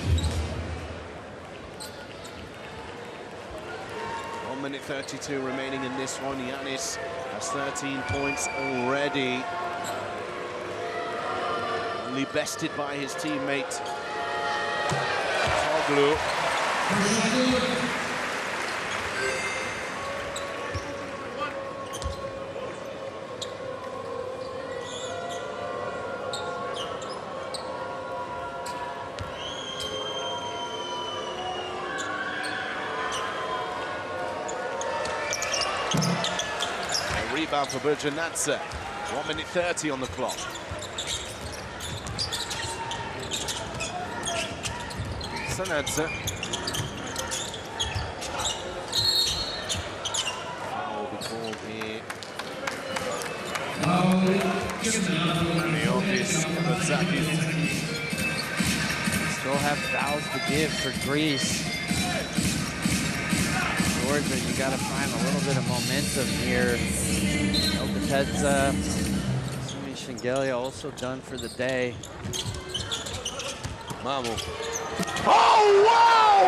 1 minute 32 remaining in this one. Giannis has 13 points already. Only bested by his teammate Toglu. rebound for Berjanadze. 1:30 on the clock. Sanadze. Foul will be called here. Very obvious. Still have fouls to give for Greece. Georgia, you got to find a little bit of momentum here. Elbetedza, Sumi Shengelia also done for the day. Mamu. Oh, wow!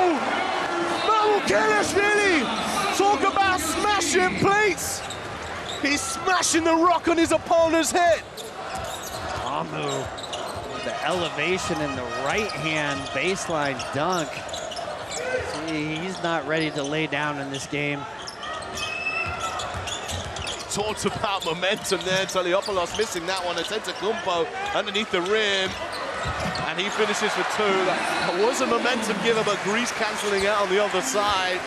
Mamu Kelashvili! Talk about smashing plates! He's smashing the rock on his opponent's head. Mamu, the elevation in the right hand baseline dunk. See, he's not ready to lay down in this game. Talks about momentum there. Toliopoulos missing that one. Antetokounmpo underneath the rim. And he finishes for two. That was a momentum giver, but Greece cancelling out on the other side.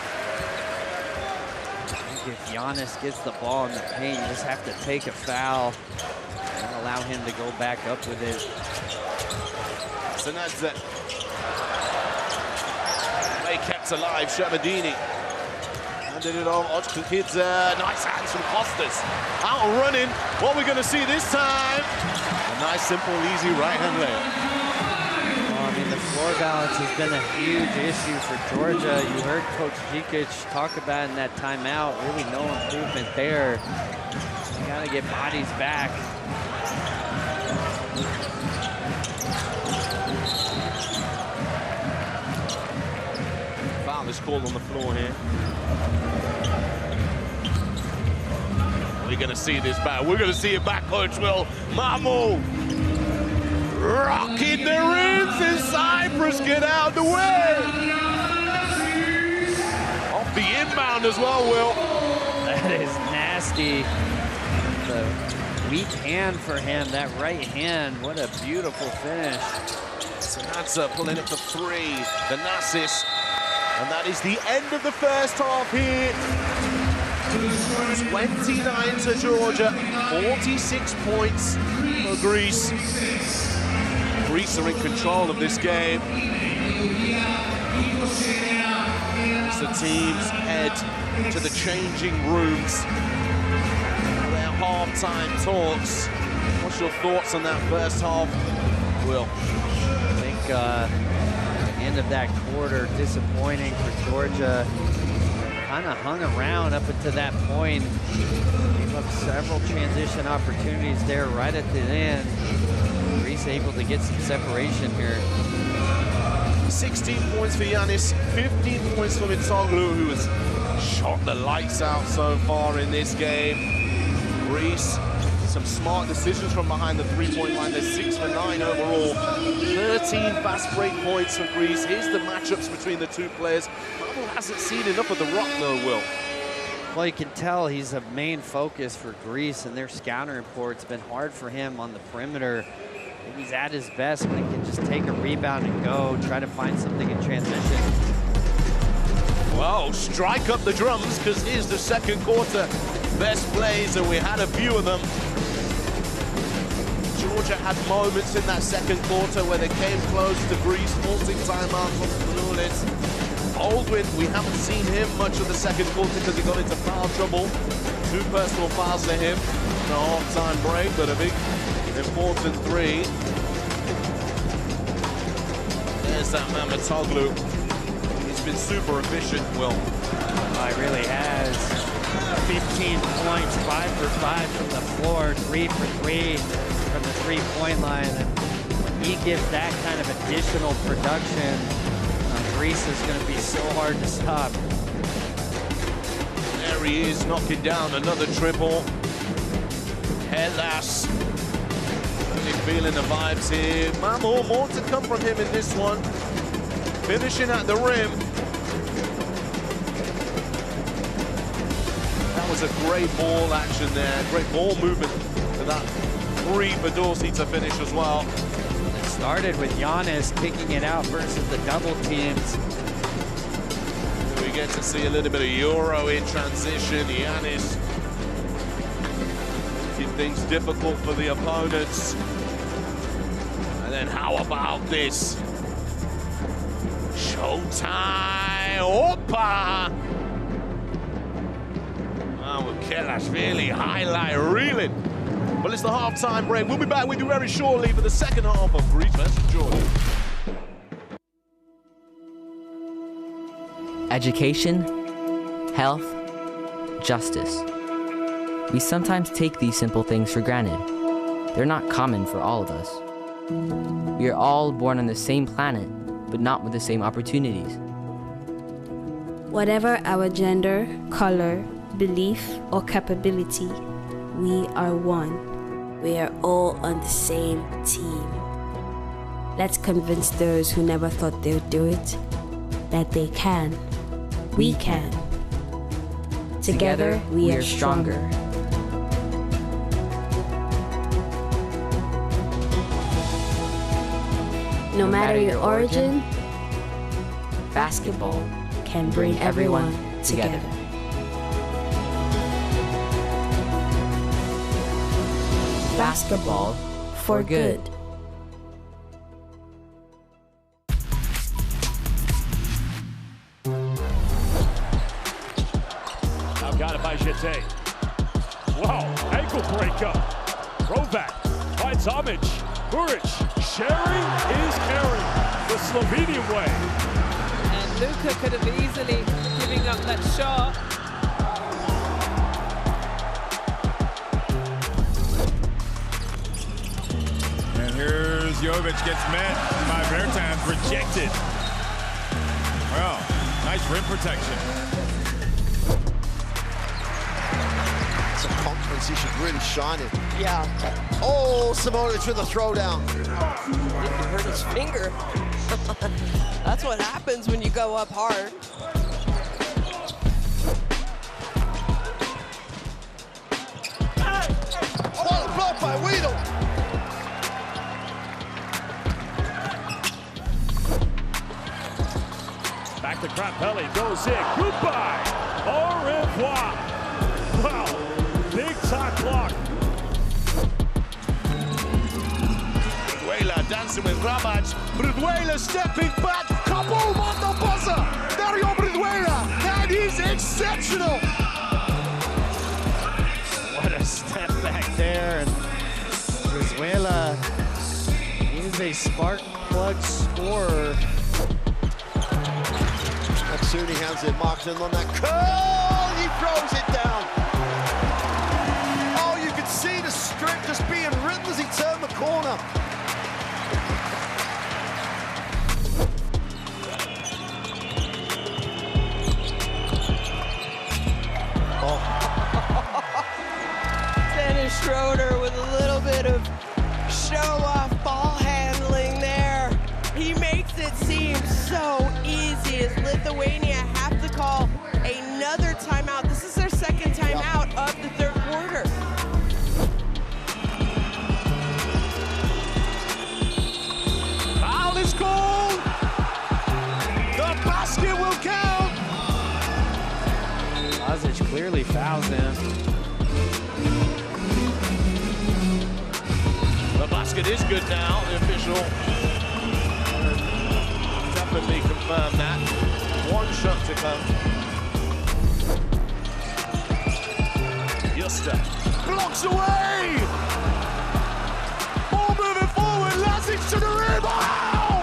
I think if Giannis gets the ball in the paint, you just have to take a foul and allow him to go back up with it. Sanadze. They kept alive, Shermadini. Handed it on, Ojkakidze. Nice hands from Costas. Out and running. What we're going to see this time? A nice, simple, easy right-hand layup. I mean, the floor balance has been a huge issue for Georgia. You heard Coach Dzikic talk about in that timeout. Really no improvement there. You got to get bodies back. Foul is called on the floor here. We're going to see this back. We're going to see it back, Coach Will. Mamu rocking the rims in Cyprus. Get out of the way. Off the inbound as well, Will. That is nasty. The weak hand for him, that right hand. What a beautiful finish. Sanadze pulling up the three. The Nassis. And that is the end of the first half here. 29 to Georgia, 46 points for Greece. Greece are in control of this game. As the teams head to the changing rooms for their halftime talks. What's your thoughts on that first half, Will? I think the end of that quarter, disappointing for Georgia. Kind of hung around up until that point. Gave up several transition opportunities there right at the end. Greece able to get some separation here. 16 points for Giannis, 15 points for Mitoglu, who has shot the lights out so far in this game. Greece, some smart decisions from behind the three-point line. They're 6 for 9 overall. 13 fast break points for Greece. Here's the matchups between the two players. Marvel hasn't seen enough of the rock though, Will. Well, you can tell he's a main focus for Greece, and their scouting report's been hard for him on the perimeter. I think he's at his best when he can just take a rebound and go, try to find something in transition. Well, strike up the drums, because here's the second quarter best plays, and we had a few of them. Georgia had moments in that second quarter where they came close to Greece, forcing timeouts from Kouloulis. Baldwin, we haven't seen him much of the second quarter because he got into foul trouble. 2 personal fouls to him in the half-time break, but a big, important three. There's that man, Mitoglu. He's been super efficient, Will. Oh, he really has. 15 points, 5 for 5 from the floor, 3 for 3 from the three-point line. And when he gives that kind of additional production, Greece is going to be so hard to stop. There he is, knocking down another triple. Hellas. Really feeling the vibes here. Mamu, more to come from him in this one. Finishing at the rim. That was a great ball action there. Great ball movement for that three for Dorsey to finish as well. Started with Giannis kicking it out versus the double teams. We get to see a little bit of Euro in transition. Giannis things difficult for the opponents. And then how about this? Showtime! Opa! Oh, really highlight reeling. Well, it's the halftime break. We'll be back with you very shortly for the second half of Greece versus Jordan. Education, health, justice. We sometimes take these simple things for granted. They're not common for all of us. We are all born on the same planet, but not with the same opportunities. Whatever our gender, color, belief, or capability, we are one. We are all on the same team. Let's convince those who never thought they would do it that they can. We can. Together, we are stronger. No matter your origin, basketball can bring everyone together. Basketball for good. Now got it by Jete. Wow, ankle breakup. Throwback by Tomic. Buric, sharing is caring. The Slovenian way. And Luka could have easily giving up that shot. And here's Jovic, gets met by Bertans, rejected. Well, nice rim protection. Some confidence, he should really shine it. Yeah. Oh, Simonovic with a throwdown. He hurt his finger. That's what happens when you go up hard. Oh, blocked by Weedle. Back to Crapelli, goes in, goodbye, au revoir. Wow, big time block. Brizuela dancing with Rabac. Brizuela stepping back. Kaboom on the buzzer. Dario Brizuela. And he's exceptional. What a step back there. And Brizuela is a spark plug scorer. Matsuni has it marked in on that curl. He throws it down. Oh, you could see the strip just being written as he turned the corner. Dennis Schroeder with a little bit of show-off ball handling there. He makes it seem so easy as Lithuania have to call another timeout. This is their second timeout of the third quarter. Foul is called. The basket will count. Lazic clearly fouls him. The basket is good now. The official definitely confirmed that. One shot to come. Justa blocks away. Ball moving forward. Lazic to the rim. Wow!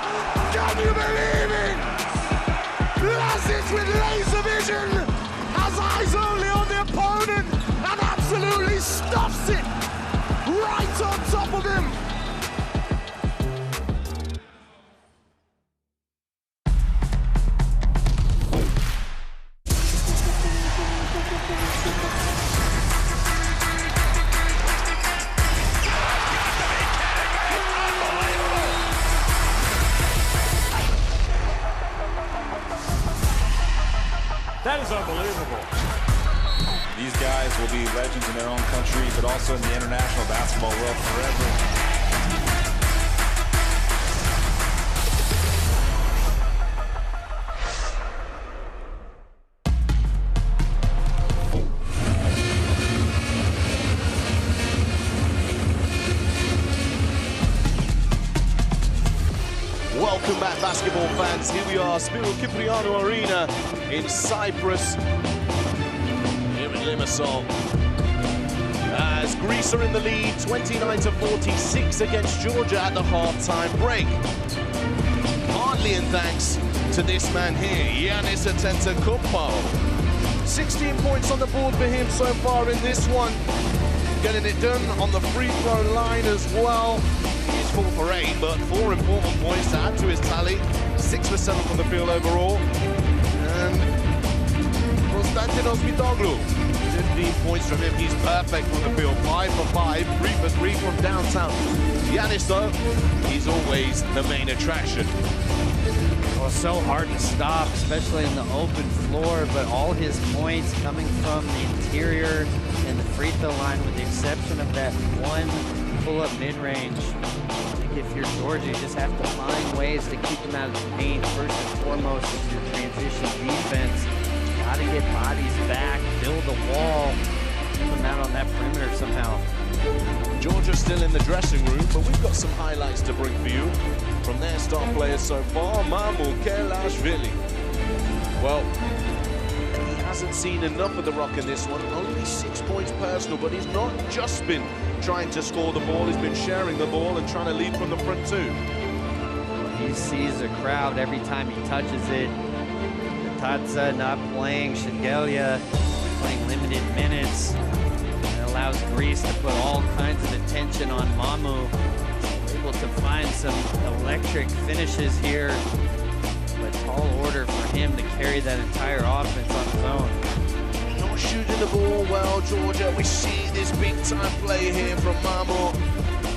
Can you believe it? Lazic with laser vision has eyes only on the opponent and absolutely stuffs it right on top of him. That is unbelievable. These guys will be legends in their own country, but also in the international basketball world forever. Welcome back, basketball fans. Here we are, Spiro Kyprianou Arena in Cyprus, here in Limassol. As Greece are in the lead, 29-46 against Georgia at the halftime break. Hardly in thanks to this man here, Giannis Antetokounmpo. 16 points on the board for him so far in this one. Getting it done on the free throw line as well. He's 4 for 8, but 4 important points to add to his tally. 6% from the field overall. And Konstantinos Mitoglu, 15 points from him. He's perfect from the field. 5 for 5, 3 for 3 from downtown. Giannis, though, he's always the main attraction. Well, so hard to stop, especially in the open floor, but all his points coming from the interior and the free throw line, with the exception of that one pull-up mid-range. I think if you're Georgia, you just have to find ways to keep him out of the paint. First and foremost, is your transition defense. Got to get bodies back, build a wall, keep them out on that perimeter somehow. Georgia's still in the dressing room, but we've got some highlights to bring for you from their star players so far. Mamoukelashvili. Well, he hasn't seen enough of the Rock in this one. Only 6 points personal, but he's not just been trying to score the ball. He's been sharing the ball and trying to lead from the front too. He sees the crowd every time he touches it. Tadza not playing, Shengelia playing limited minutes. That allows Greece to put all kinds of attention on Mamu. Able to find some electric finishes here, but tall order for him to carry that entire offense on his own. Not shooting the ball well, Georgia. We see this big time play here from Mamu.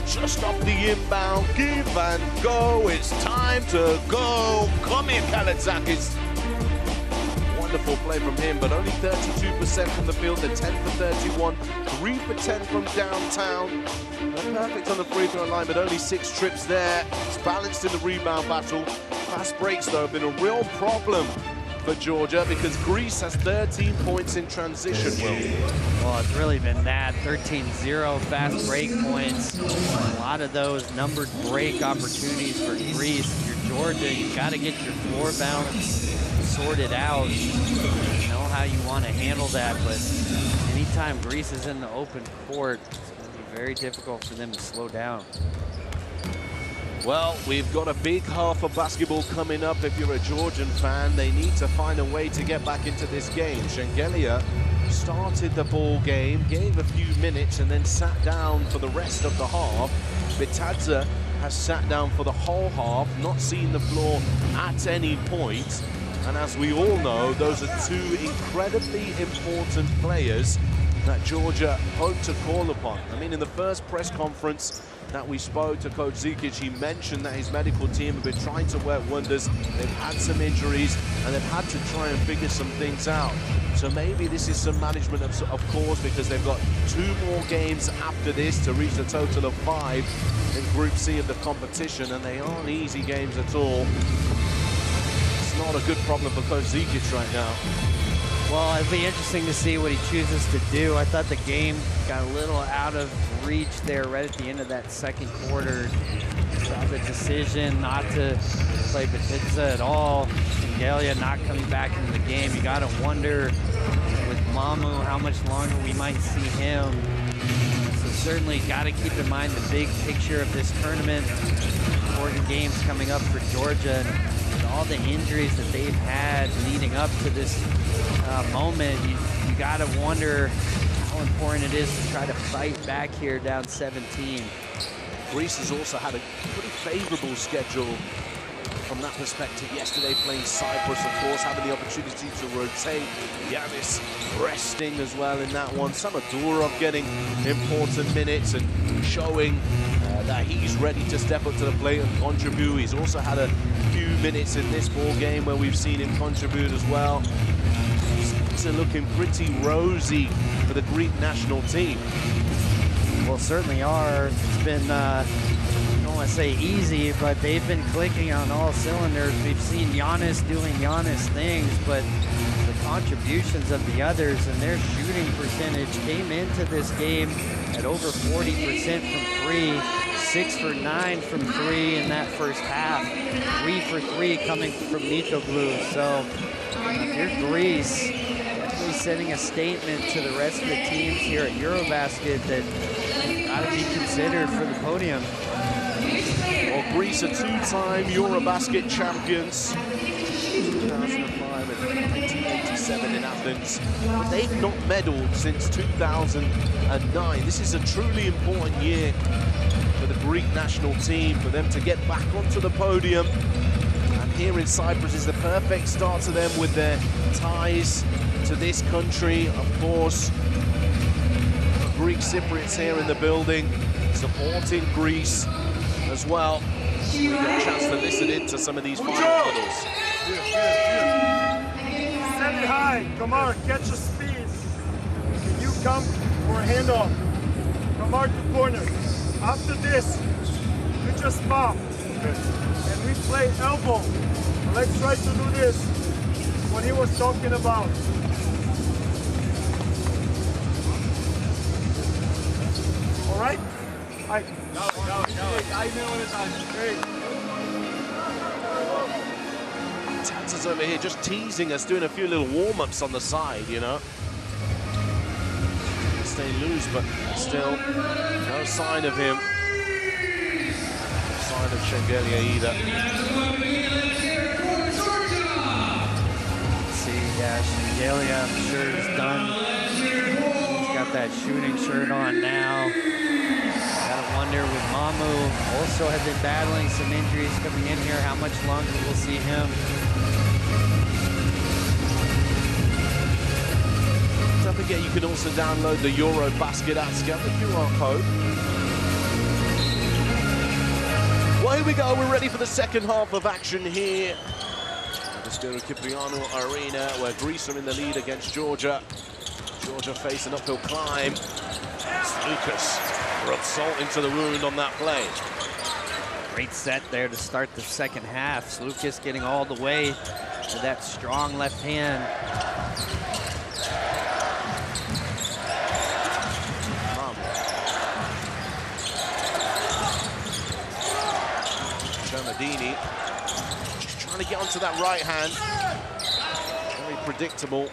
Just off the inbound, give and go. It's time to go. Come here, Kaladzakis. Wonderful play from him, but only 32% from the field. They're 10 for 31, 3 for 10 from downtown. They're perfect on the free throw line, but only 6 trips there. It's balanced in the rebound battle. Fast breaks, though, have been a real problem for Georgia because Greece has 13 points in transition. Well, it's really been that 13-0 fast break points. A lot of those numbered break opportunities for Greece. If you're Georgia, you've got to get your floor balance sorted out. You know how you want to handle that, but anytime Greece is in the open court, it's going to be very difficult for them to slow down. Well, we've got a big half of basketball coming up. If you're a Georgian fan, they need to find a way to get back into this game. Shengelia started the ball game, gave a few minutes, and then sat down for the rest of the half. Bitadze has sat down for the whole half, not seen the floor at any point. And as we all know, those are 2 incredibly important players that Georgia hope to call upon. I mean, in the first press conference that we spoke to Coach Zikic, he mentioned that his medical team have been trying to work wonders. They've had some injuries, and they've had to try and figure some things out. So maybe this is some management, of course, because they've got 2 more games after this to reach a total of 5 in Group C of the competition, and they aren't easy games at all. Not a good problem for Coach Zikic right now. Well, it'll be interesting to see what he chooses to do. I thought the game got a little out of reach there right at the end of that second quarter. Saw the decision not to play Bitadze at all. Shengelia not coming back into the game. You got to wonder with Mamu how much longer we might see him. So certainly got to keep in mind the big picture of this tournament. Important games coming up for Georgia. And all the injuries that they've had leading up to this moment, you got to wonder how important it is to try to fight back here down 17. Greece has also had a pretty favorable schedule from that perspective. Yesterday playing Cyprus, of course, having the opportunity to rotate. Giannis resting as well in that one. Samadurov getting important minutes and showing that he's ready to step up to the plate and contribute. He's also had a few minutes in this ball game where we've seen him contribute as well. Things are looking pretty rosy for the Greek national team. Well, certainly are. It's been, I don't want to say easy, but they've been clicking on all cylinders. We've seen Giannis doing Giannis things, but the contributions of the others and their shooting percentage came into this game at over 40% from 3. 6 for 9 from 3 in that first half. 3 for 3 coming from Mitoglu. So if you're Greece, definitely sending a statement to the rest of the teams here at EuroBasket that got to be considered for the podium. Well, Greece are two-time EuroBasket champions. 2005 and 1987 in Athens. But they've not medaled since 2009. This is a truly important year for the Greek national team, for them to get back onto the podium. And here in Cyprus is the perfect start to them with their ties to this country. Of course, Greek Cypriots here in the building, supporting Greece as well. We get a chance to listen in to some of these final models. Send it high. Come on, catch the speed. Can you come for a handoff? Come out to corner. After this, you just pop. And we play elbow. So let's try to do this. What he was talking about. All right? Tanz's over here just teasing us, doing a few little warm-ups on the side, you know. Stay loose, but still no sign of him. No sign of Shengelia either. See, yeah, Shengelia, I'm sure is done. He's got that shooting shirt on now. Gotta wonder with Mamu, also have been battling some injuries coming in here, how much longer we'll see him. Don't forget you can also download the EuroBasket app, scan the QR code. Well, here we go, we're ready for the second half of action here. The Spiro Kyprianou Arena, where Greece are in the lead against Georgia. Georgia face an uphill climb. Lucas rubs salt into the wound on that play. Great set there to start the second half. Lucas getting all the way to that strong left hand. Chamadini just trying to get onto that right hand. Very predictable.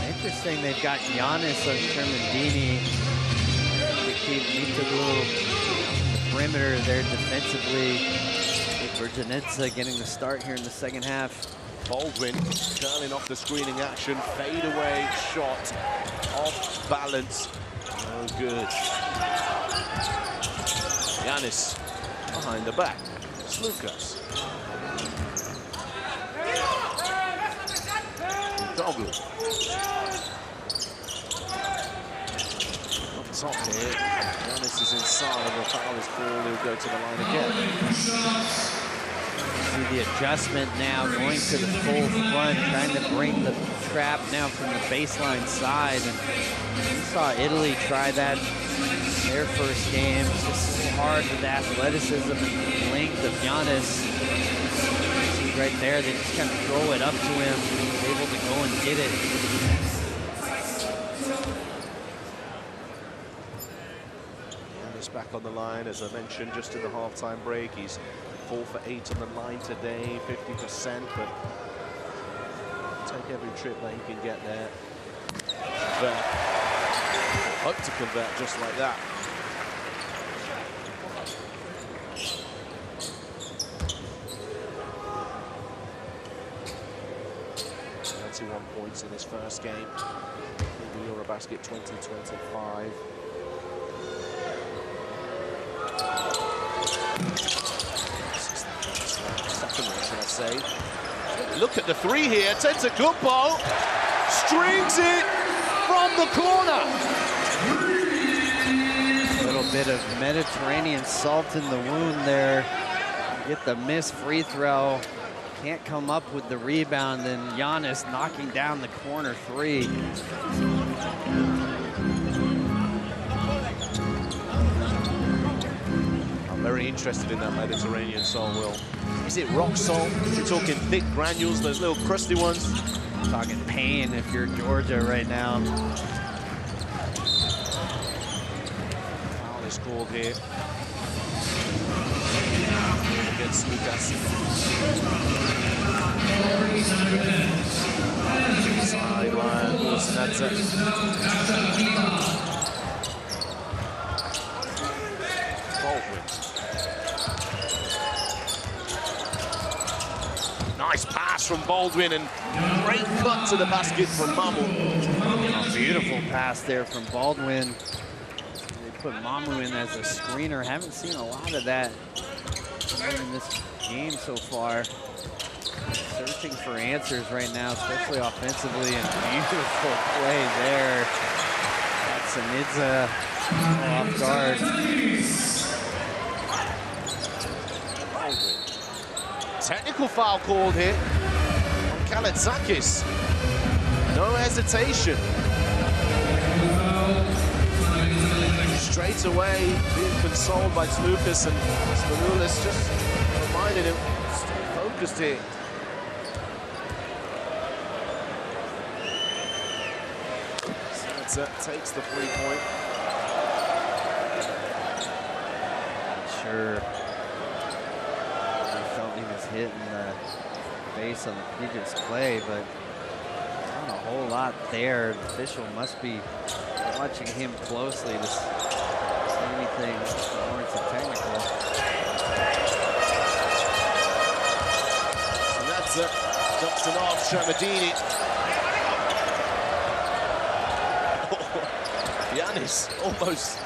Interesting, they've got Giannis on Chamadini to keep Mitoglu on the perimeter there defensively. Virginitsa getting the start here in the second half. Baldwin curling off the screening action, fadeaway shot, off balance, no good. Giannis behind the back, Slukas. Doglu. Up top here, Giannis is inside, and the foul is called, he'll go to the line again. See the adjustment now, going to the full front, trying to bring the trap now from the baseline side. And we saw Italy try that their first game. It's just so hard with the athleticism and length of Giannis. See right there, they just kind of throw it up to him. He's able to go and get it. Giannis back on the line, as I mentioned, just in the halftime break. He's 4 for 8 on the line today, 50%, but take every trip that he can get there. But hope to convert just like that. Points in his first game in the EuroBasket 2025. Second one, should I say. Look at the three here. Tetsukupo strings it from the corner. A little bit of Mediterranean salt in the wound there. Get the missed free throw. Can't come up with the rebound, and Giannis knocking down the corner three. I'm very interested in that Mediterranean salt, Will. Is it rock salt? We're talking thick granules, those little crusty ones? I'm talking pain if you're Georgia right now. is called here against Lucas. Sideline, that's it. Baldwin. Nice pass from Baldwin and great cut to the basket from Mamu. Beautiful pass there from Baldwin. They put Mamu in as a screener. Haven't seen a lot of that in this game so far. Searching for answers right now, especially offensively, and beautiful play there. Got Sanidza off guard. Technical foul called here on Kalaitzakis. No hesitation. Straight away being consoled by Lucas, and Spanoulis just reminded him, stay focused here. So takes the 3-point. Sure. I felt he was hit in the face on the previous play, but not a whole lot there. The official must be watching him closely to see anything that warrants a technical. So that's it. Dumps it off, Shermadini. Giannis almost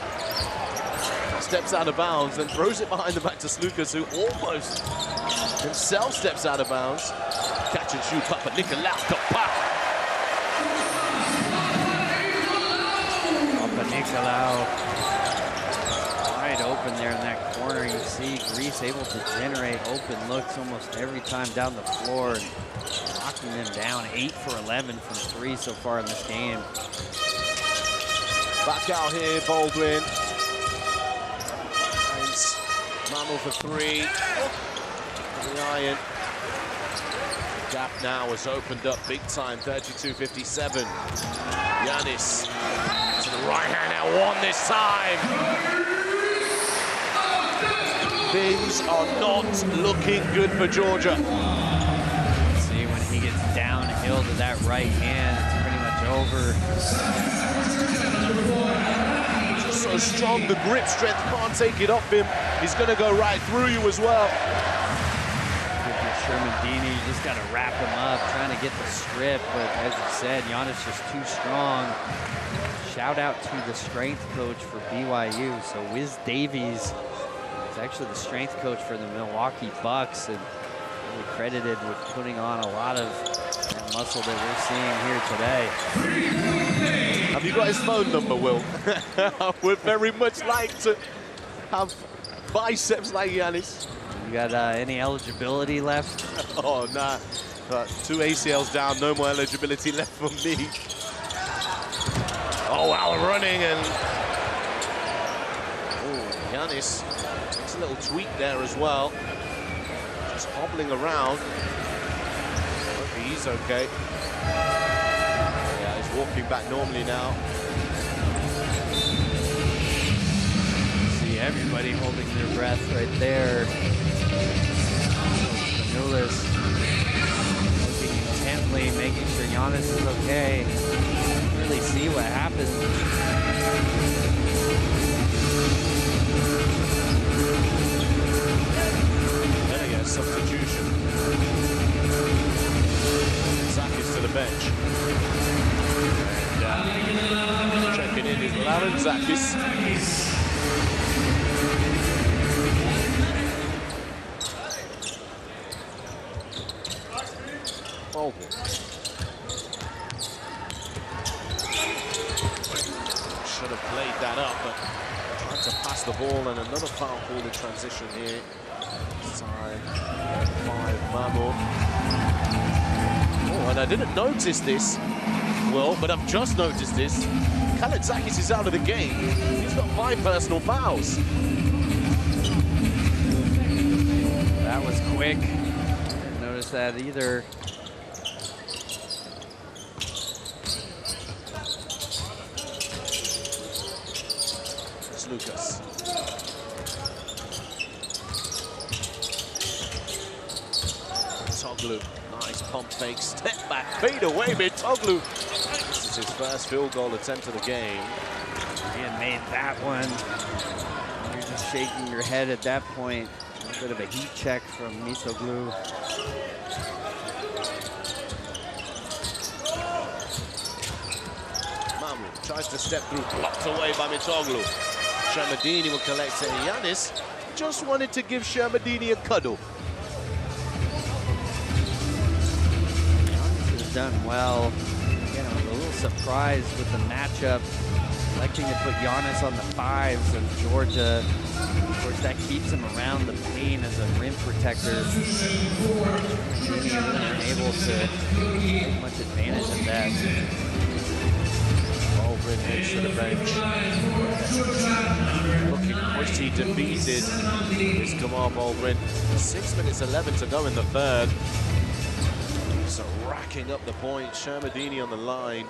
steps out of bounds, then throws it behind the back to Slukas, who almost himself steps out of bounds. Catch and shoot, Papa Nicolau, Papa Nicolau wide open there in that corner. You see Greece able to generate open looks almost every time down the floor, and knocking them down. 8 for 11 from 3 so far in this game. Back out here, Baldwin. Finds Mamu for 3. Oh, the iron. The gap now has opened up big time, 32-57. Giannis to the right hand at 1 this time. Things are not looking good for Georgia. See, when he gets downhill to that right hand, it's pretty much over. Just so strong, the grip strength can't take it off him. He's going to go right through you as well. Shermadini, you just got to wrap him up, trying to get the strip, but as you said, Giannis just too strong. Shout out to the strength coach for BYU. So Wiz Davies is actually the strength coach for the Milwaukee Bucks, and really credited with putting on a lot of that muscle that we're seeing here today. Have you got his phone number, Will? I would very much like to have biceps like Giannis. You got any eligibility left? Oh, nah. 2 ACLs down, no more eligibility left for me. Oh, wow, running, and oh, Giannis takes a little tweak there as well. Just hobbling around. Hopefully he's okay. Yeah, he's walking back normally now. See everybody holding their breath right there. Spanoulis looking intently, making sure Giannis is okay. Really see what happens. There we go, substitution. Zakis to the bench. And checking in is Lauren Zakis. Baldwin. Should have played that up, but tried to pass the ball, and another foul called in transition here. This time, 5 Mamu. Oh, and I didn't notice this, Will, but I've just noticed this. Kalaitzakis is out of the game. He's got 5 personal fouls. That was quick. Didn't notice that either. Lucas. Mitoglu. Nice pump fake, step back, fade away, Mitoglu. This is his first field goal attempt of the game. He had made that one. You're just shaking your head at that point. A bit of a heat check from Mitoglu. Mamu tries to step through, blocked away by Mitoglu. Shermadini will collect it. Giannis just wanted to give Shermadini a cuddle. Giannis has done well. Again, I was a little surprised with the matchup. Electing to put Giannis on the 5s and Georgia. Of course, that keeps him around the paint as a rim protector. He wasn't able to take much advantage of that. Baldwin heads to the bench. Looking pretty defeated is Kamar Baldwin. 6 minutes 11 to go in the third. So racking up the points. Shermadini on the line.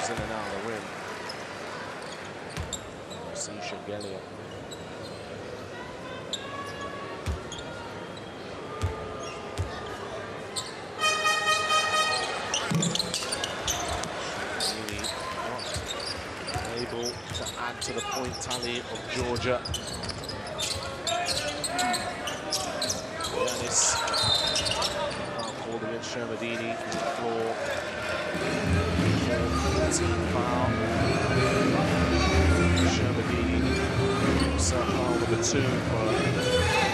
In and out of the rim. See Shengelia. Able to add to the point tally of Georgia. Giannis called against Shermadini to the floor. Foul. Shermadini, foul number 2 from a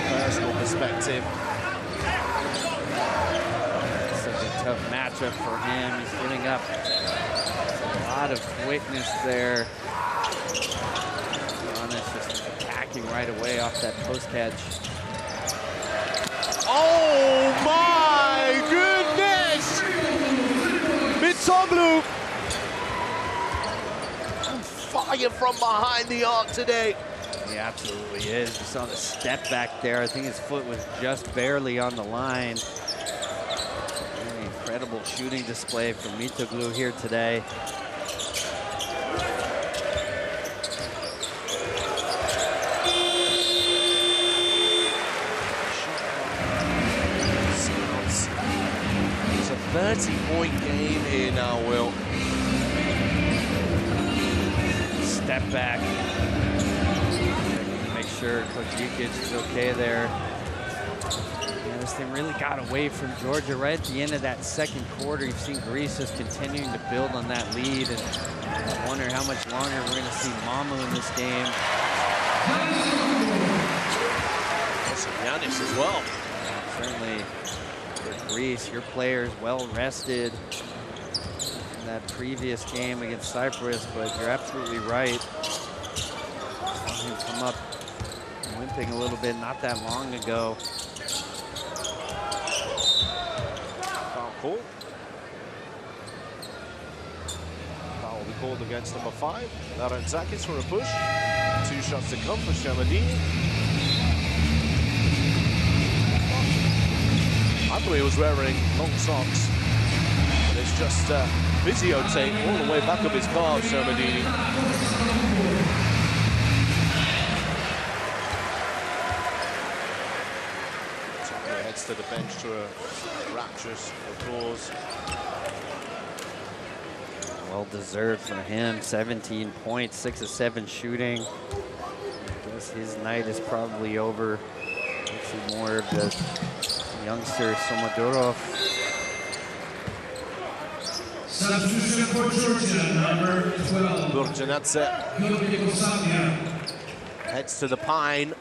personal perspective. Such a tough matchup for him. He's giving up a lot of quickness there. Giannis just attacking right away off that post catch. Oh my goodness! Mitoglu! Fire from behind the arc today. He absolutely is. You saw the step back there. I think his foot was just barely on the line. Really incredible shooting display from Mitoglu here today. It's a 30-point game here now, Will. Step back. Make sure Coach Jukic is okay there. Yeah, this thing really got away from Georgia right at the end of that second quarter. You've seen Greece just continuing to build on that lead, and I wonder how much longer we're going to see Mamu in this game. Also Giannis as well. Certainly for Greece, your players well rested in that previous game against Cyprus, but you're absolutely right. Saw him come up limping a little bit not that long ago. Foul call. Foul will be called against number 5. Larentzakis for a push. 2 shots to come for Shermadini. I thought he was wearing long socks. And it's just videotape all the way back up his calves, Shermadini. Heads to the bench to a rapturous applause. Well deserved for him. 17 points, 6 of 7 shooting. I guess his night is probably over. See more of the youngster Somodurov. Substitution for Georgia, number 12. Burjanadze heads to the pine.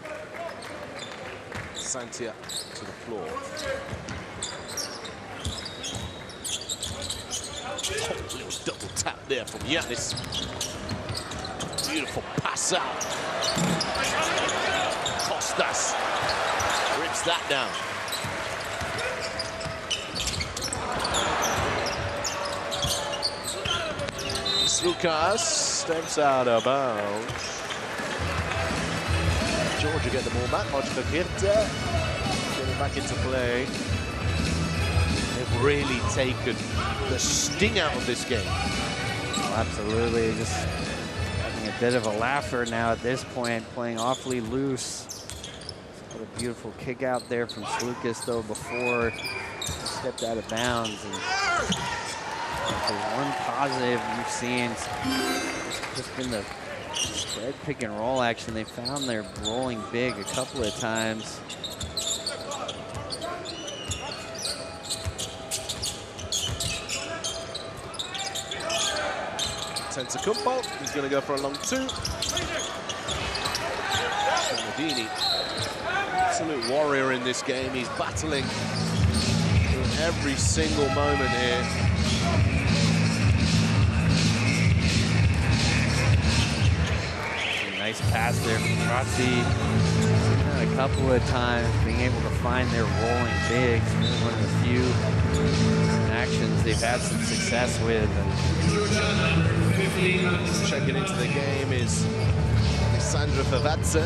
Santia to the floor. Oh, little double tap there from Giannis. Beautiful pass out. Kostas rips that down. Lucas steps out of bounds. Georgia get the ball back. Mojkakirte getting back into play. They've really taken the sting out of this game. Oh, absolutely. Just having a bit of a laugher now at this point, playing awfully loose. What a beautiful kick out there from Slukas, though, before he stepped out of bounds. And the one positive you've seen has just been the spread pick and roll action. They found they're rolling big a couple of times. Kumpo, he's going to go for a long two. Medini, absolute warrior in this game. He's battling through every single moment here. Nice pass there from Rossi. A couple of times being able to find their rolling bigs. Really one of the few actions they've had some success with. Checking into the game is Sandra Favadze.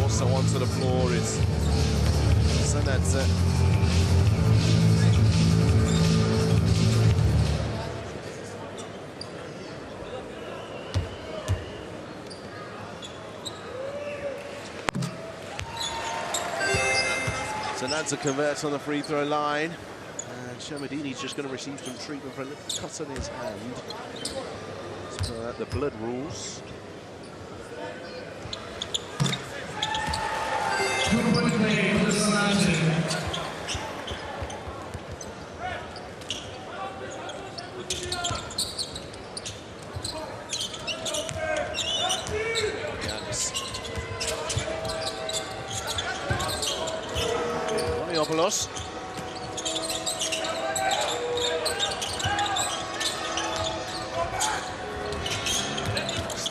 Also onto the floor is Sanadze. Sanadze converts on the free throw line. And Shermadini's just going to receive some treatment for a little cut on his hand. As per the blood rules. 2-point play for the Sanadze.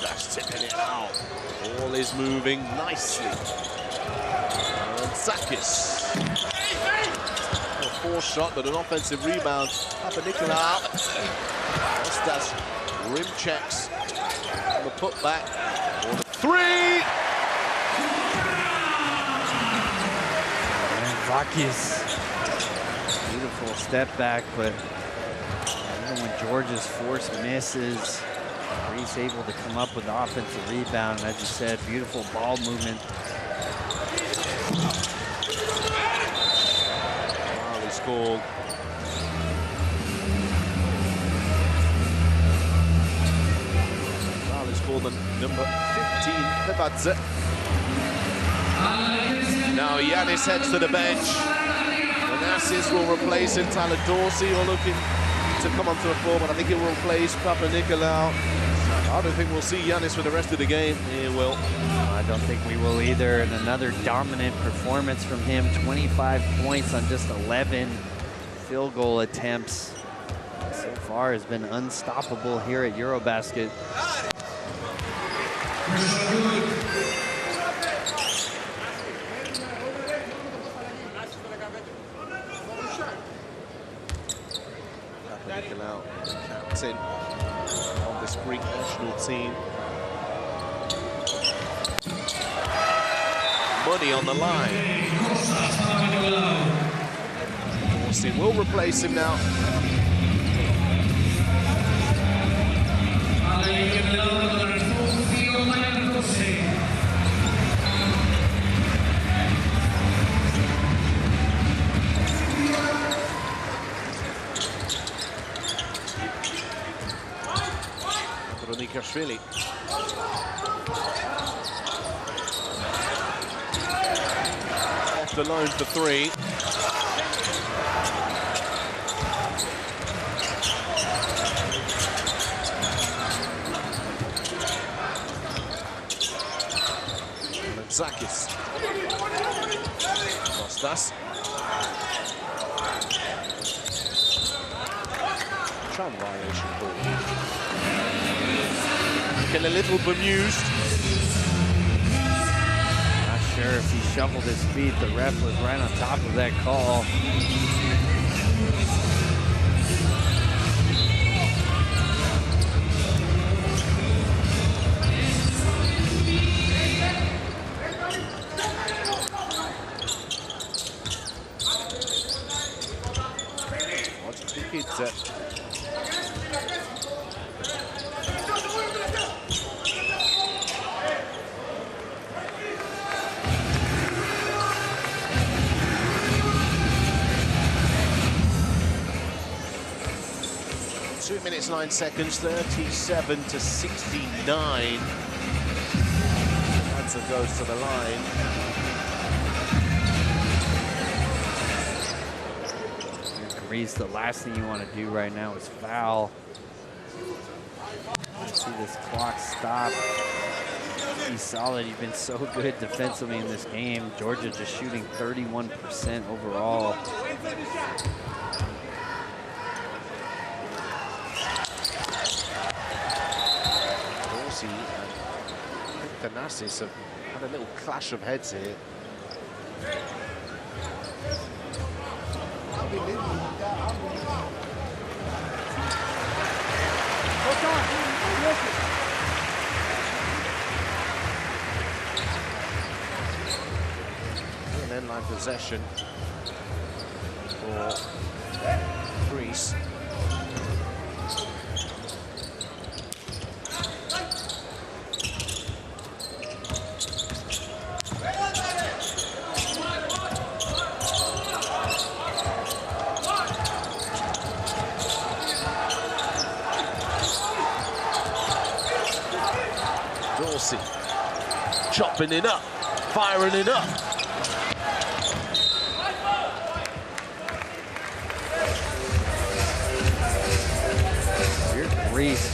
That's tipping it out. Ball is moving nicely. And Zakis. A forced shot, but an offensive rebound. Papanikolaou. That's rim checks. On the putback. For the three. Zakis, beautiful step back, but even when Georgia's force misses, Greece able to come up with the offensive rebound. And as you said, beautiful ball movement. Foul is called. Foul is called on number 15, Favadze. Now Giannis heads to the bench. Onassis will replace him. Tyler Dorsey are looking to come onto the floor, but I think he will replace Papanikolaou. I don't think we'll see Giannis for the rest of the game. He will. I don't think we will either. And another dominant performance from him. 25 points on just 11 field goal attempts. So far has been unstoppable here at EuroBasket. Papanikolaou, captain of this Greek national team. Money on the line. Austin will replace him now. Nikashvili. Left alone for three. Zakis. Kostas. Tram violation call. Looking a little bemused. Not sure if he shuffled his feet. The ref was right on top of that call. Vladze. 2 minutes 9 seconds, 37 to 69. Vladze goes to the line. Reese, the last thing you want to do right now is foul. See this clock stop. He's solid. He's been so good defensively in this game. Georgia just shooting 31% overall. Dorsey and Thanasis have had a little clash of heads here. And then line possession for Greece. Dorsey chopping it up, firing it up. Greece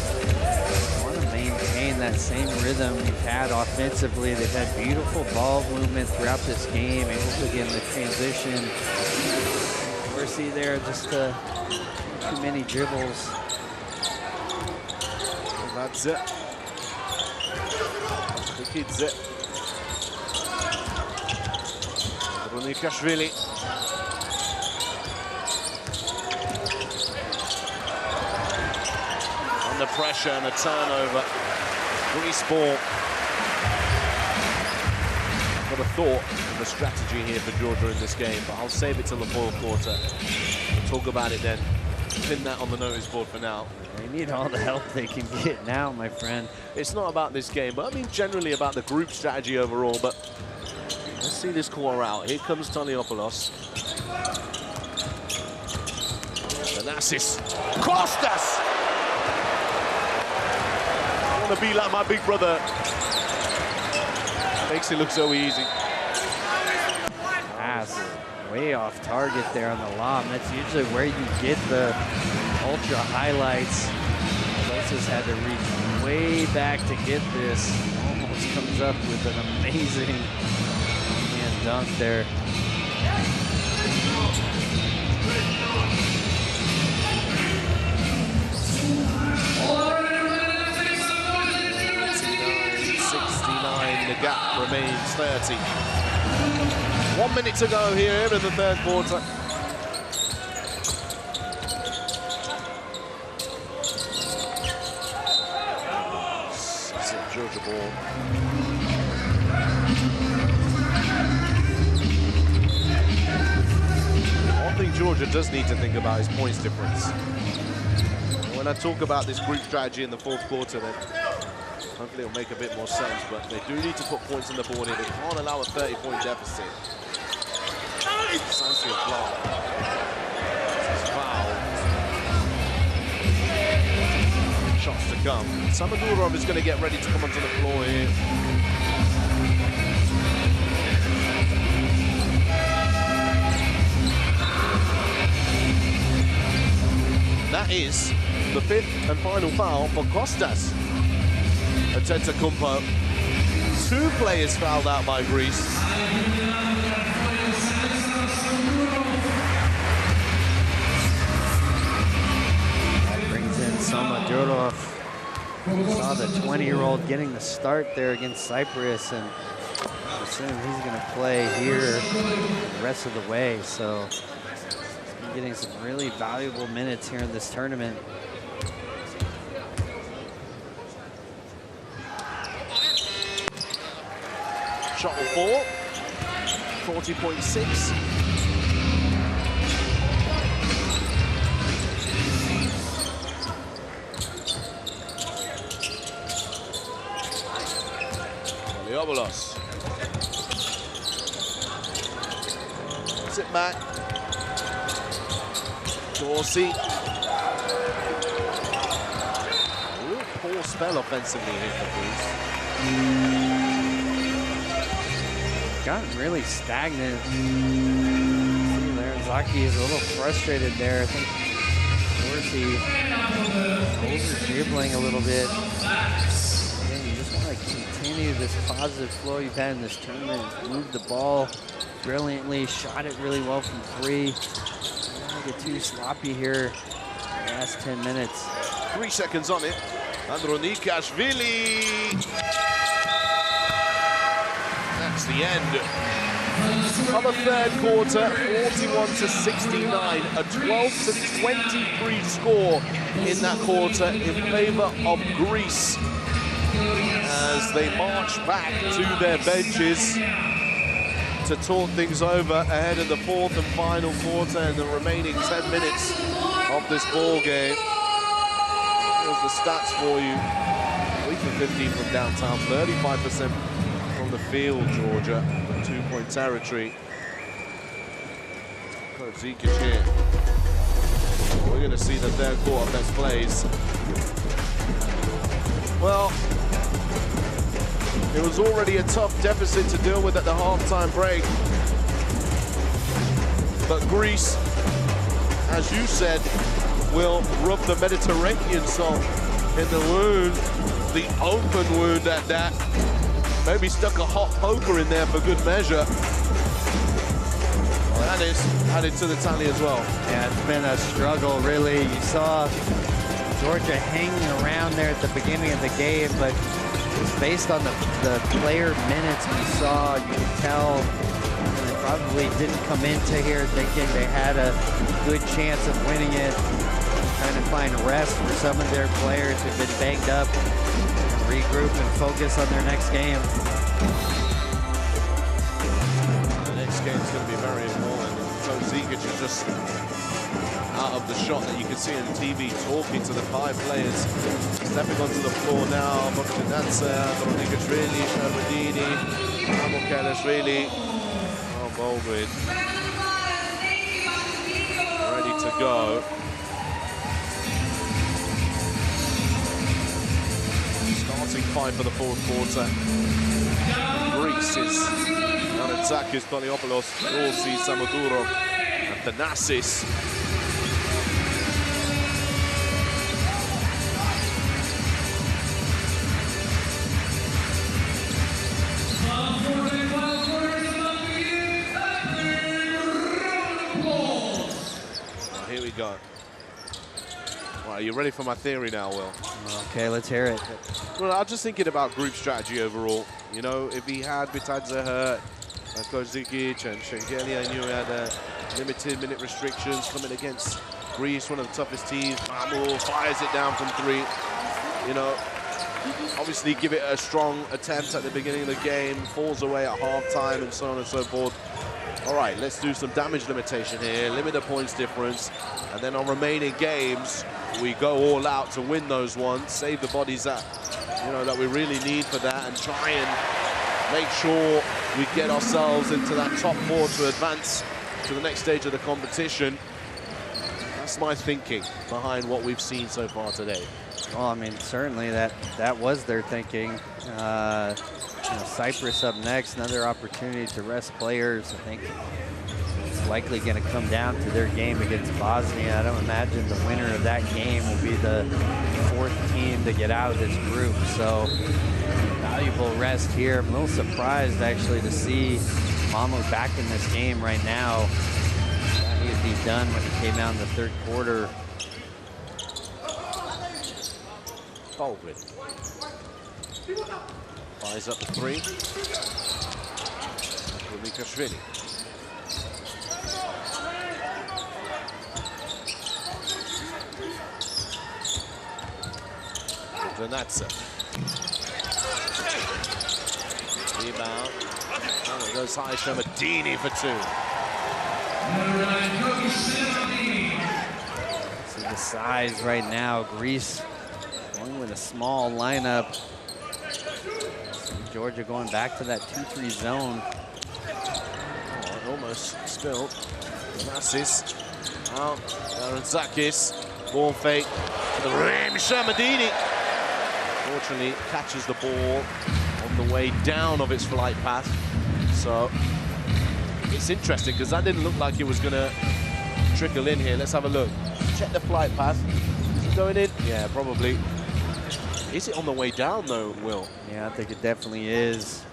want to maintain that same rhythm we've had offensively. They've had beautiful ball movement throughout this game, able to get in the transition. Dorsey there, just too many dribbles. That's it. Kidze. Runikashvili. Under pressure and a turnover. Greece ball. Got a thought and a strategy here for Georgia in this game, but I'll save it till the fourth quarter. We'll talk about it then. Pin that on the notice board for now. They need all the help they can get now, my friend. It's not about this game, but I mean generally about the group strategy overall. But let's see this quarter out. Here comes Taliopoulos. Thanasis. Kostas! I want to be like my big brother. Makes it look so easy. Pass way off target there on the lob. That's usually where you get the ultra highlights. Kostas had to reach way back to get this. Almost comes up with an amazing hand dunk there. The gap remains 30. 1 minute to go here in the third quarter. It's a Georgia ball. One thing Georgia does need to think about is points difference. When I talk about this group strategy in the fourth quarter, then hopefully it'll make a bit more sense, but they do need to put points on the board here. They can't allow a 30-point deficit. Sansi Aflalo. This is foul. Shots to come. Samagurov is going to get ready to come onto the floor here. That is the fifth and final foul for Kostas Antetokounmpo. 2 players fouled out by Greece. That brings in Samagurov. Saw the 20-year-old getting the start there against Cyprus, and I assume he's going to play here the rest of the way. So he's been getting some really valuable minutes here in this tournament. Shot will fall. 40.6. Papadopoulos. Sit back. Dorsey. Ooh, poor spell offensively here for Greece. Gotten really stagnant. See there, Zaki is a little frustrated there. I think Dorsey over-dribbling a little bit. Again, you just want to continue this positive flow you've had in this tournament. Move the ball brilliantly, shot it really well from three. Don't get too sloppy here in the last 10 minutes. 3 seconds on it. Andronikashvili. That's the end of the third quarter, 41-69, a 12-23 score in that quarter in favor of Greece as they march back to their benches to talk things over ahead of the fourth and final quarter and the remaining 10 minutes of this ball game. Here's the stats for you. 3 for 15 from downtown, 35% from the field, Georgia, two-point territory. Coach Zikic here. We're going to see the third quarter best plays. Well, it was already a tough deficit to deal with at the halftime break. But Greece, as you said, will rub the Mediterranean salt in the wound, the open wound at that. Maybe stuck a hot poker in there for good measure. Well, that is added to the tally as well. Yeah, it's been a struggle, really. You saw Georgia hanging around there at the beginning of the game, but just based on the player minutes we saw, you could tell they probably didn't come into here thinking they had a good chance of winning it. Trying to find rest for some of their players who've been banged up, regroup and focus on their next game. The next game is going to be very important. So Zikic is just out of the shot that you can see on TV, talking to the 5 players. Stepping onto the floor now, Bogdanatsa, Andronikashvili, Sherbedini, Amokelashvili, Baldwin. Ready to go. Starting 5 for the fourth quarter. Greece is Anatsakis, Toliopoulos, Dorsey, Samodurov, and Thanasis. Here we go. Are you ready for my theory now, Will? Okay, let's hear it. Well, I was just thinking about group strategy overall. You know, if he had Bitadze hurt, Coach Zikic and Shengeli, I knew he had limited minute restrictions coming against Greece, one of the toughest teams. Mamu fires it down from 3. You know, obviously give it a strong attempt at the beginning of the game, falls away at halftime and so on and so forth. All right, let's do some damage limitation here, limit the points difference, and then on remaining games, we go all out to win those ones, save the bodies that, you know, that we really need for that, and try and make sure we get ourselves into that top 4 to advance to the next stage of the competition. That's my thinking behind what we've seen so far today. Well, I mean, certainly that was their thinking. You know, Cyprus up next, another opportunity to rest players. I think it's likely going to come down to their game against Bosnia. I don't imagine the winner of that game will be the 4th team to get out of this group. So valuable rest here. I'm a little surprised actually to see Mamu back in this game right now. Thought he would be done when he came out in the 3rd quarter. Baldwin fires up the 3. Andronikashvili. Bogdanatsa. Rebound. And it goes high. Sherbedini for 2. See the size right now. Greece going with a small lineup. Georgia going back to that 2-3 zone. Oh, almost spilled. Massis out. Zarantzakis. Ball fake to the rim. Shermadini. Fortunately, catches the ball on the way down of its flight path. So it's interesting because that didn't look like it was going to trickle in here. Let's have a look. Check the flight path. Is it going in? Yeah, probably. Is it on the way down though, Will? Yeah, I think it definitely is.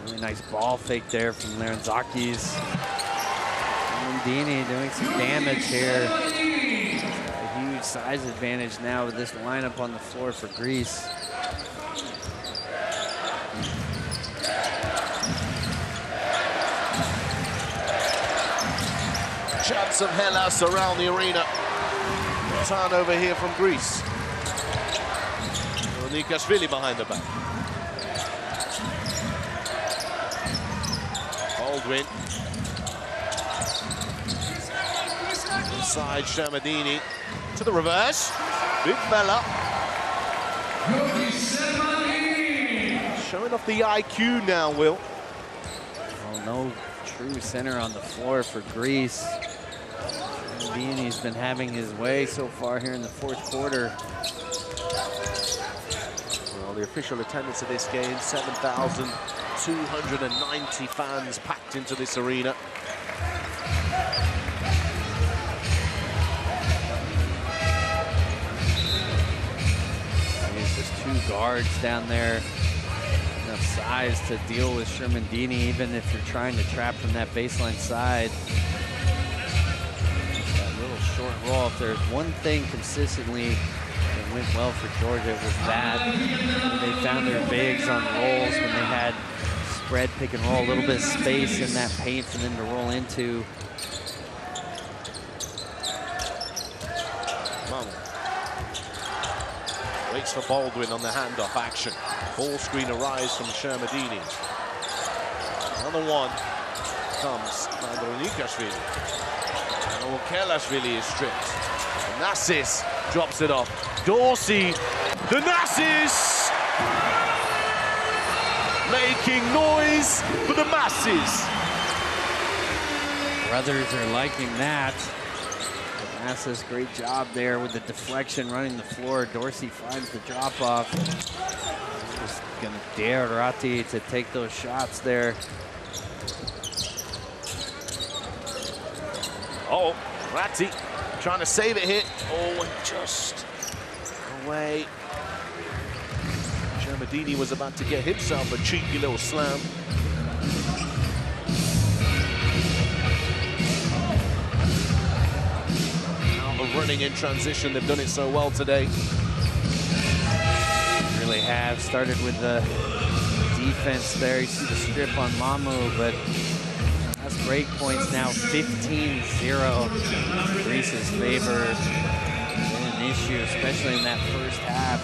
Really nice ball fake there from Zarantzakis. Mundini doing some damage here. A huge size advantage now with this lineup on the floor for Greece. Chants of Hellas around the arena. Turnover here from Greece. Nikashvili behind the back. Baldwin. Inside Shermadini. To the reverse. Big fella. Showing off the IQ now, Will. Well, no true center on the floor for Greece. Shermadini's been having his way so far here in the fourth quarter. Well, the official attendance of this game, 7,290 fans packed into this arena. There's just two guards down there. Enough size to deal with Shermadini, even if you're trying to trap from that baseline side. That little short roll. If there's one thing consistently that went well for Georgia, it was that. When they found their bigs on rolls, when they had spread pick and roll, a little bit of space in that paint for them to roll into. Waits for Baldwin on the handoff action. Ball screen arrives from Shermadini. Another one comes by Nikashvili. And Kelashvili is stripped. Nassis drops it off. Dorsey, the Nassis! Making noise for the masses. Brothers are liking that. Nassis, great job there with the deflection, running the floor. Dorsey finds the drop-off. Just gonna dare Ratti to take those shots there. Oh, Ratti trying to save it here. Oh, and just away. Shermadini was about to get himself a cheeky little slam. Running in transition, they've done it so well today. Really have started with the defense there. You see the strip on Mamu, but that's break points now 15-0 Greece's favor. Been an issue, especially in that first half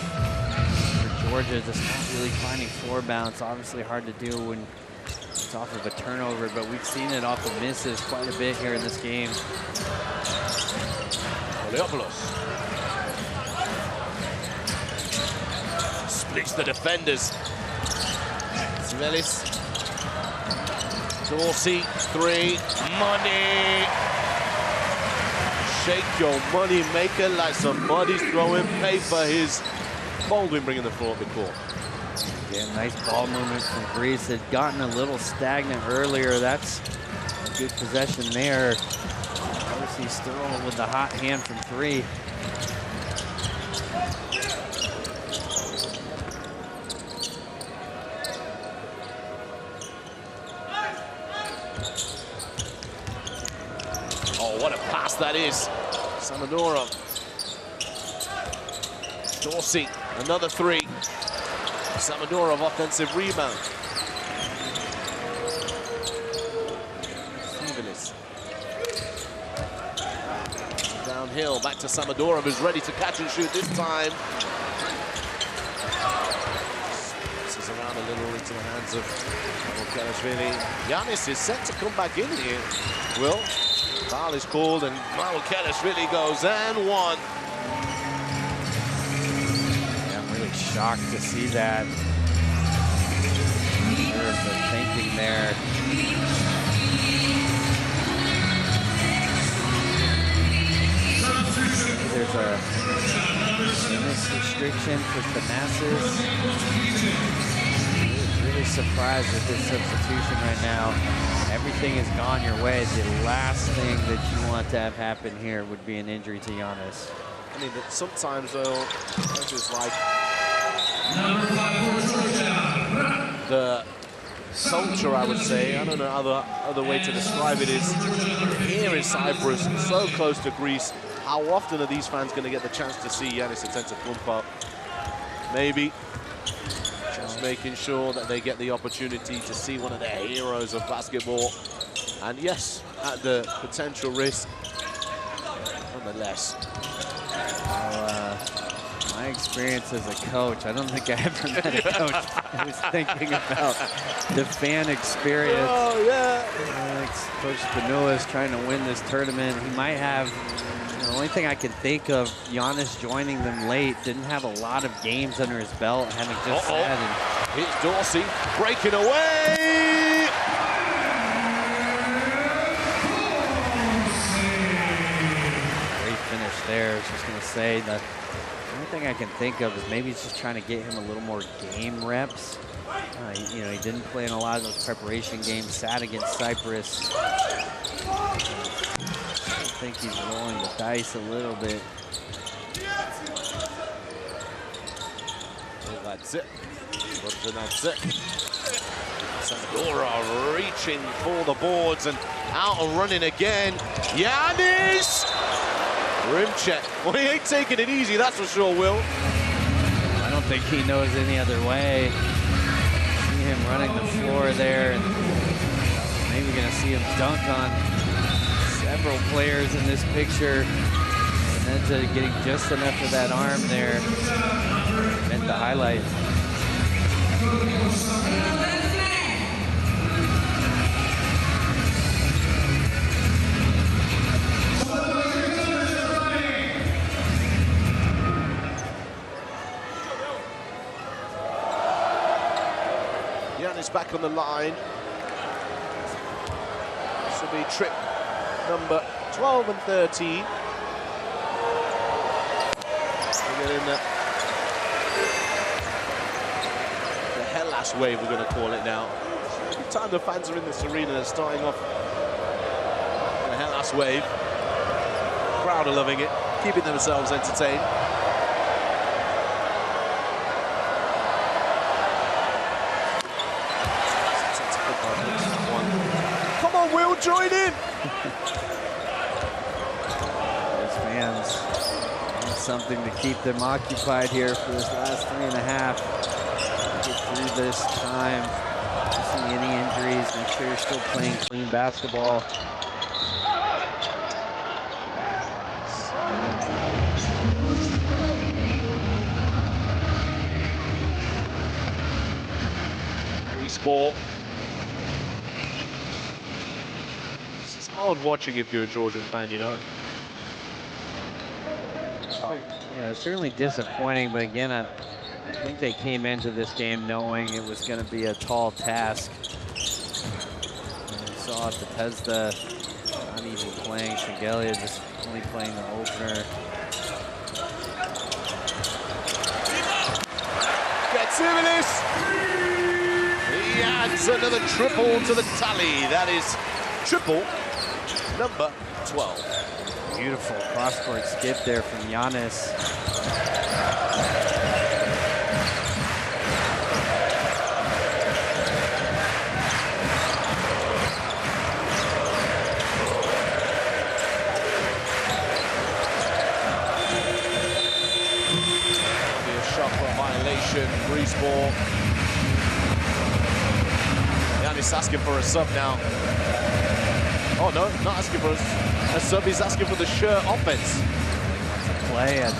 for Georgia. Just not really finding floor balance. Obviously hard to do when it's off of a turnover, but we've seen it off of misses quite a bit here in this game. Oleopoulos splits the defenders. Smelis. Dorsey, three. Money. Shake your money maker like somebody's throwing paper. Here's Baldwin bringing the floor up the court. Yeah, nice ball movement from Greece. They'd gotten a little stagnant earlier. That's a good possession there. Dorsey still with the hot hand from three. Oh, what a pass that is. Samadorov. Dorsey, another three. Samadorov, offensive rebound. Stevenis. Downhill, back to Samadorov, who's ready to catch and shoot this time. This is around a little into the hands of Kelashvili. Giannis is set to come back in here. Will, foul is called, and Kelashvili goes and one. Shocked to see that. sure the thinking there. There's a fitness restriction for Thanasis. Really surprised with this substitution right now. Everything has gone your way. The last thing that you want to have happen here would be an injury to Giannis. I mean, sometimes though, it's just like the culture, I would say. I don't know other way to describe it is here in Cyprus, so close to Greece. How often are these fans going to get the chance to see Giannis Antetokounmpo? Maybe just making sure that they get the opportunity to see one of their heroes of basketball. And yes, at the potential risk, nonetheless. Well, my experience as a coach, I don't think I ever met a coach who was thinking about the fan experience. Oh, yeah. Coach Spanua is trying to win this tournament. He might have, the only thing I can think of, Giannis joining them late, didn't have a lot of games under his belt, having just said. Here's Dorsey breaking away. Great finish there. I was just going to say that the only thing I can think of is maybe he's just trying to get him a little more game reps. You know, he didn't play in a lot of those preparation games, sat against Cyprus. I think he's rolling the dice a little bit. Well, that's it. That's it. Sandora reaching for the boards and out and running again. Giannis! Rim check. Well, he ain't taking it easy, that's for sure, Will. I don't think he knows any other way. See him running the floor there, and maybe gonna see him dunk on several players in this picture. And then to getting just enough of that arm there meant the highlight. Giannis back on the line. This will be trip number 12 and 13. We're getting the Hellas wave, we're going to call it now. Every time the fans are in this arena, they're starting off the Hellas wave. Crowd are loving it, keeping themselves entertained. Come on, Will, join in! Those fans need something to keep them occupied here for this last 3.5. Get through this time. Don't see any injuries. Make sure you're still playing clean basketball. Grease ball. It's hard watching if you're a Georgian fan, you know. Yeah, it's certainly disappointing, but again, I think they came into this game knowing it was going to be a tall task. And we saw Bethesda not even playing Shengelia, just only playing the opener. Gets him in this. He adds another triple to the tally. That is triple number 12. Beautiful cross-court skip there from Giannis. Be a shot for a violation. Grease ball. Giannis asking for a sub now. Oh no, not asking for a sub, he's asking for the shirt offense. Play it.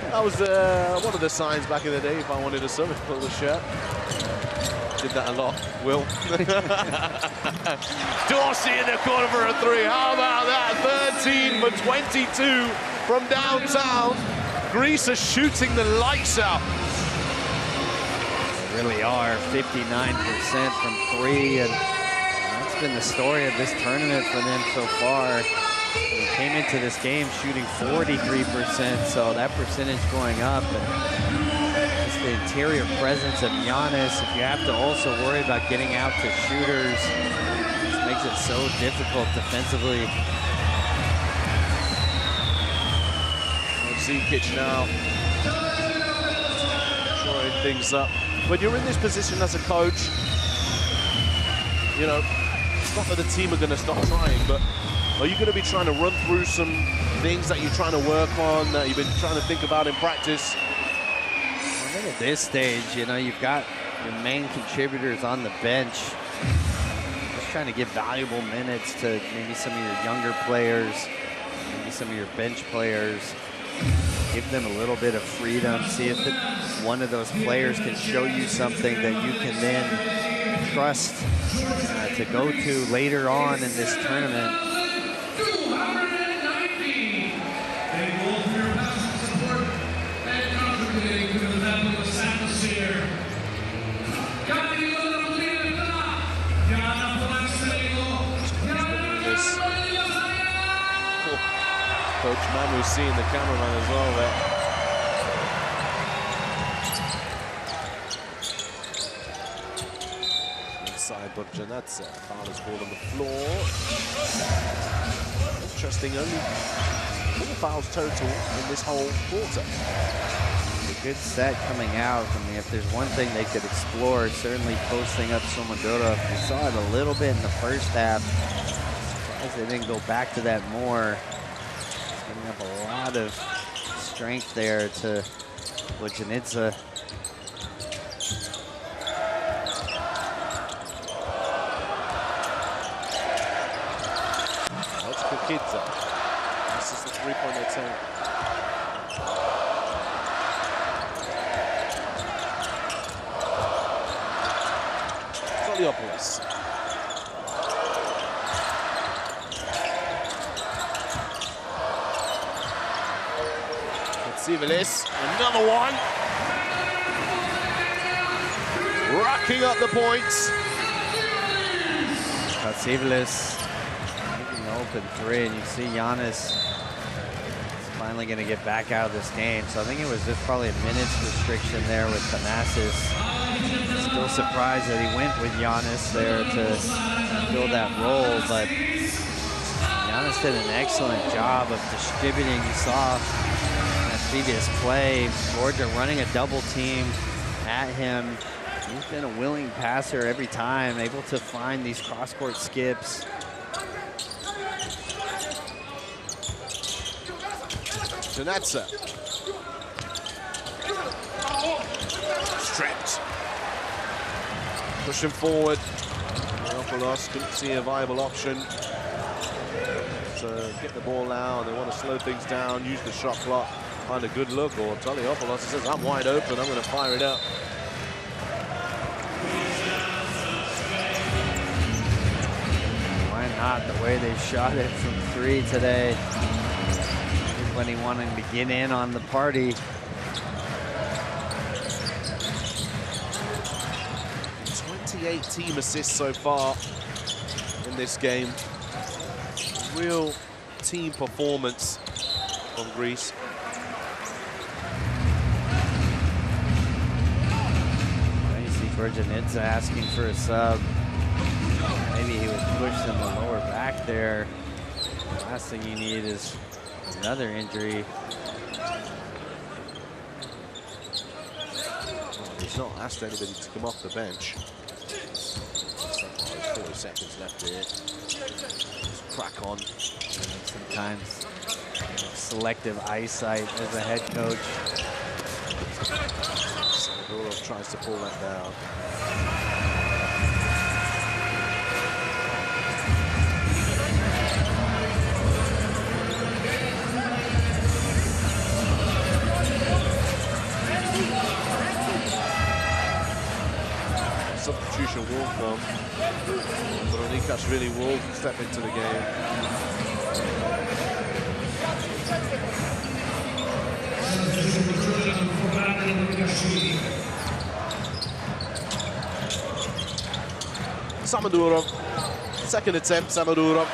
That was one of the signs back in the day if I wanted a sub, for the shirt. Did that a lot, Will. Dorsey in the corner for a three. How about that? 13 for 22 from downtown. Greece are shooting the lights out. really are. 59% from three, and that's been the story of this tournament for them so far. They came into this game shooting 43%, so that percentage going up. And just the interior presence of Giannis. If you have to also worry about getting out to shooters, it just makes it so difficult defensively. Zekic now drawing things up. When you're in this position as a coach, you know, it's not that the team are going to stop trying, but are you going to be trying to run through some things that you're trying to work on, that you've been trying to think about in practice? I think at this stage, you know, you've got your main contributors on the bench, just trying to give valuable minutes to maybe some of your younger players, maybe some of your bench players. Give them a little bit of freedom. See if one of those players can show you something that you can then trust to go to later on in this tournament. Coach Manu seeing the cameraman as well there. Inside Bogdanadze. Foul is called on the floor. Interesting, only 4 fouls total in this whole quarter. A good set coming out. I mean, if there's one thing they could explore, certainly posting up Somodura. We saw it a little bit in the first half. Surprised they didn't go back to that more. Giving up a lot of strength there to Bogdanadze. That's Kukidze. This is the three-point attempt. Toliopoulos. Sivilis, another one. Racking up the points. Sivilis taking the open three, and you see Giannis is finally going to get back out of this game. So I think it was just probably a minutes restriction there with Thanasis. Still surprised that he went with Giannis there to fill that role, but Giannis did an excellent job of distributing. You saw previous play, Georgia running a double team at him. He's been a willing passer every time, able to find these cross-court skips. Bogdanadze. Stripped. Pushing forward. Toliopoulos couldn't see a viable option to get the ball out. They want to slow things down, use the shot clock. Find a good look, or Toliopoulos says, I'm wide open, I'm going to fire it up. Why not? The way they shot it from three today. Everybody wanting to get in on the party. 28 team assists so far in this game. Real team performance from Greece. Bogdanadze asking for a sub. Maybe he would push them the lower back there. The last thing you need is another injury. He's not asked anybody to come off the bench. There's 40 seconds left here. Just crack on. Sometimes selective eyesight as a head coach. Gulov tries to pull that down. Substitution will come. Veronikashvili will step into the game. Samadurov. Second attempt, Samadurov.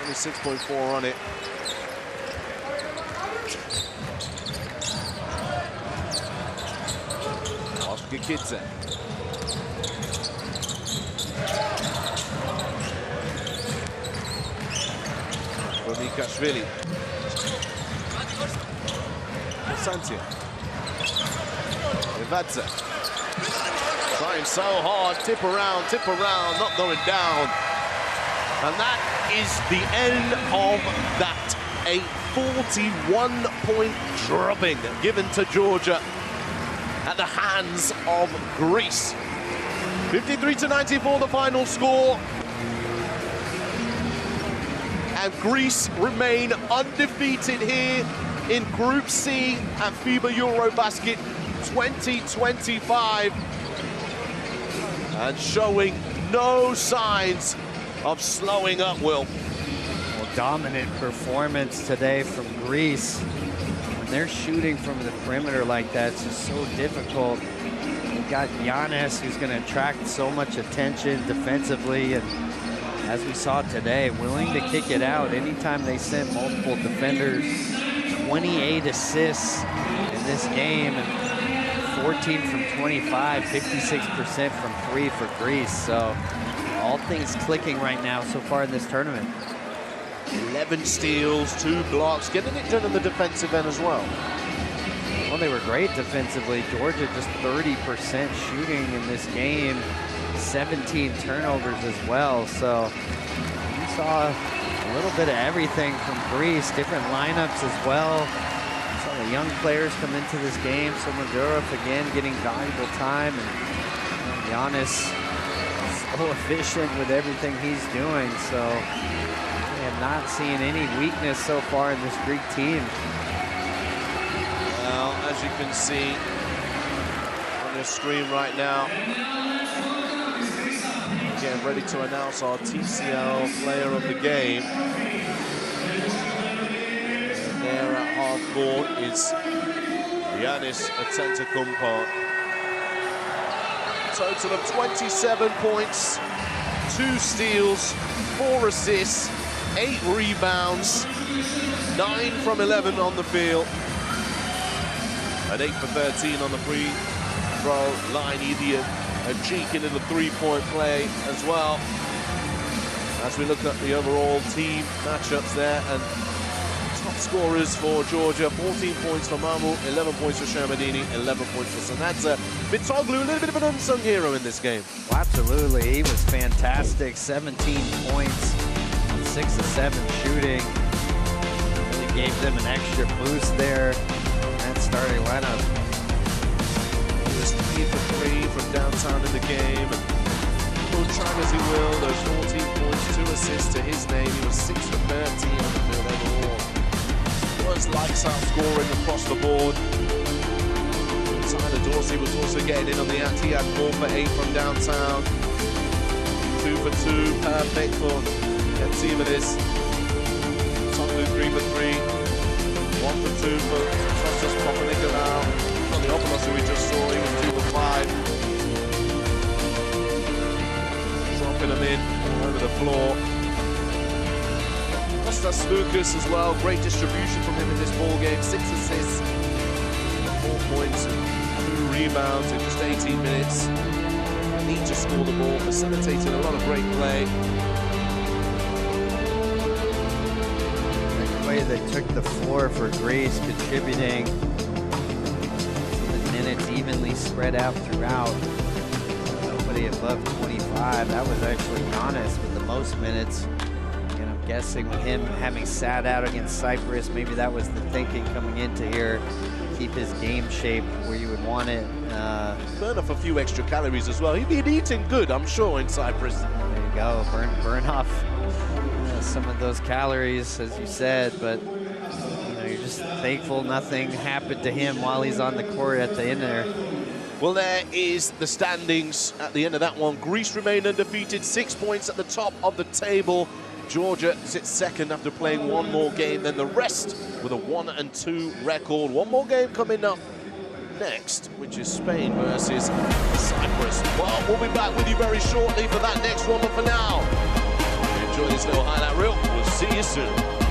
26.4 on it. Kidze. Mikashvili. Santia. Ivadze. Trying so hard, tip around, not going down. And that is the end of that. A 41-point drubbing given to Georgia at the hands of Greece. 53-94 the final score. And Greece remain undefeated here in Group C at FIBA EuroBasket 2025. And showing no signs of slowing up, Will. Well, dominant performance today from Greece. They're shooting from the perimeter like that. It's just so difficult. We've got Giannis, who's going to attract so much attention defensively, and as we saw today, willing to kick it out anytime they sent multiple defenders. 28 assists in this game, and 14 from 25, 56% from 3 for Greece. So all things clicking right now so far in this tournament. 11 steals, 2 blocks, getting it done on the defensive end as well. Well, they were great defensively. Georgia just 30% shooting in this game, 17 turnovers as well. So you saw a little bit of everything from Greece, different lineups as well. You saw the young players come into this game. So Madurov again getting valuable time, and Giannis so efficient with everything he's doing. So not seeing any weakness so far in this Greek team. Well, as you can see on your screen right now, getting ready to announce our TCL player of the game. And there at half court is Giannis Antetokounmpo. Total of 27 points, 2 steals, 4 assists, 8 rebounds, 9 from 11 on the field, and 8 for 13 on the free throw line. Idiot, a cheeky little 3-point play as well. As we look at the overall team matchups there, and top scorers for Georgia, 14 points for Mamu, 11 points for Shermadini, 11 points for Sanadze. Bitoglu, a little bit of an unsung hero in this game. Well, absolutely, he was fantastic. 17 points. 6 of 7 shooting. Really gave them an extra boost there. That starting lineup. He was 3 for 3 from downtown in the game. And we'll try as he will. Those 14 points, 2 assists to his name. He was 6 for 13 on the field overall. Was lights out scoring across the board. Tyler Dorsey was also getting in on the act. He had 4 for 8 from downtown. 2 for 2, perfect for Kentsimadis. Tongu 3 for 3. 1 for 2 for Kostas Papanikolaou. On the Opolos who we just saw, he was 2 for 5. Dropping them in all over the floor. Kostas Lucas as well, great distribution from him in this ball game. 6 assists, 4 points, and 2 rebounds in just 18 minutes. Need to score the ball, facilitating a lot of great play. They took the floor for Greece, contributing. The minutes evenly spread out throughout. Nobody above 25. That was actually Giannis with the most minutes. And I'm guessing with him having sat out against Cyprus, maybe that was the thinking coming into here. Keep his game shape where you would want it. Burn off a few extra calories as well. He'd been eating good, I'm sure, in Cyprus. There you go, burn off some of those calories, as you said, but you know, you're just thankful nothing happened to him while he's on the court at the end there. Well, there is the standings at the end of that one. Greece remain undefeated, 6 points at the top of the table. Georgia sits second after playing 1 more game than the rest with a 1-2 record. 1 more game coming up next, which is Spain versus Cyprus. Well, we'll be back with you very shortly for that next one, but for now, enjoy this little highlight reel. We'll see you soon.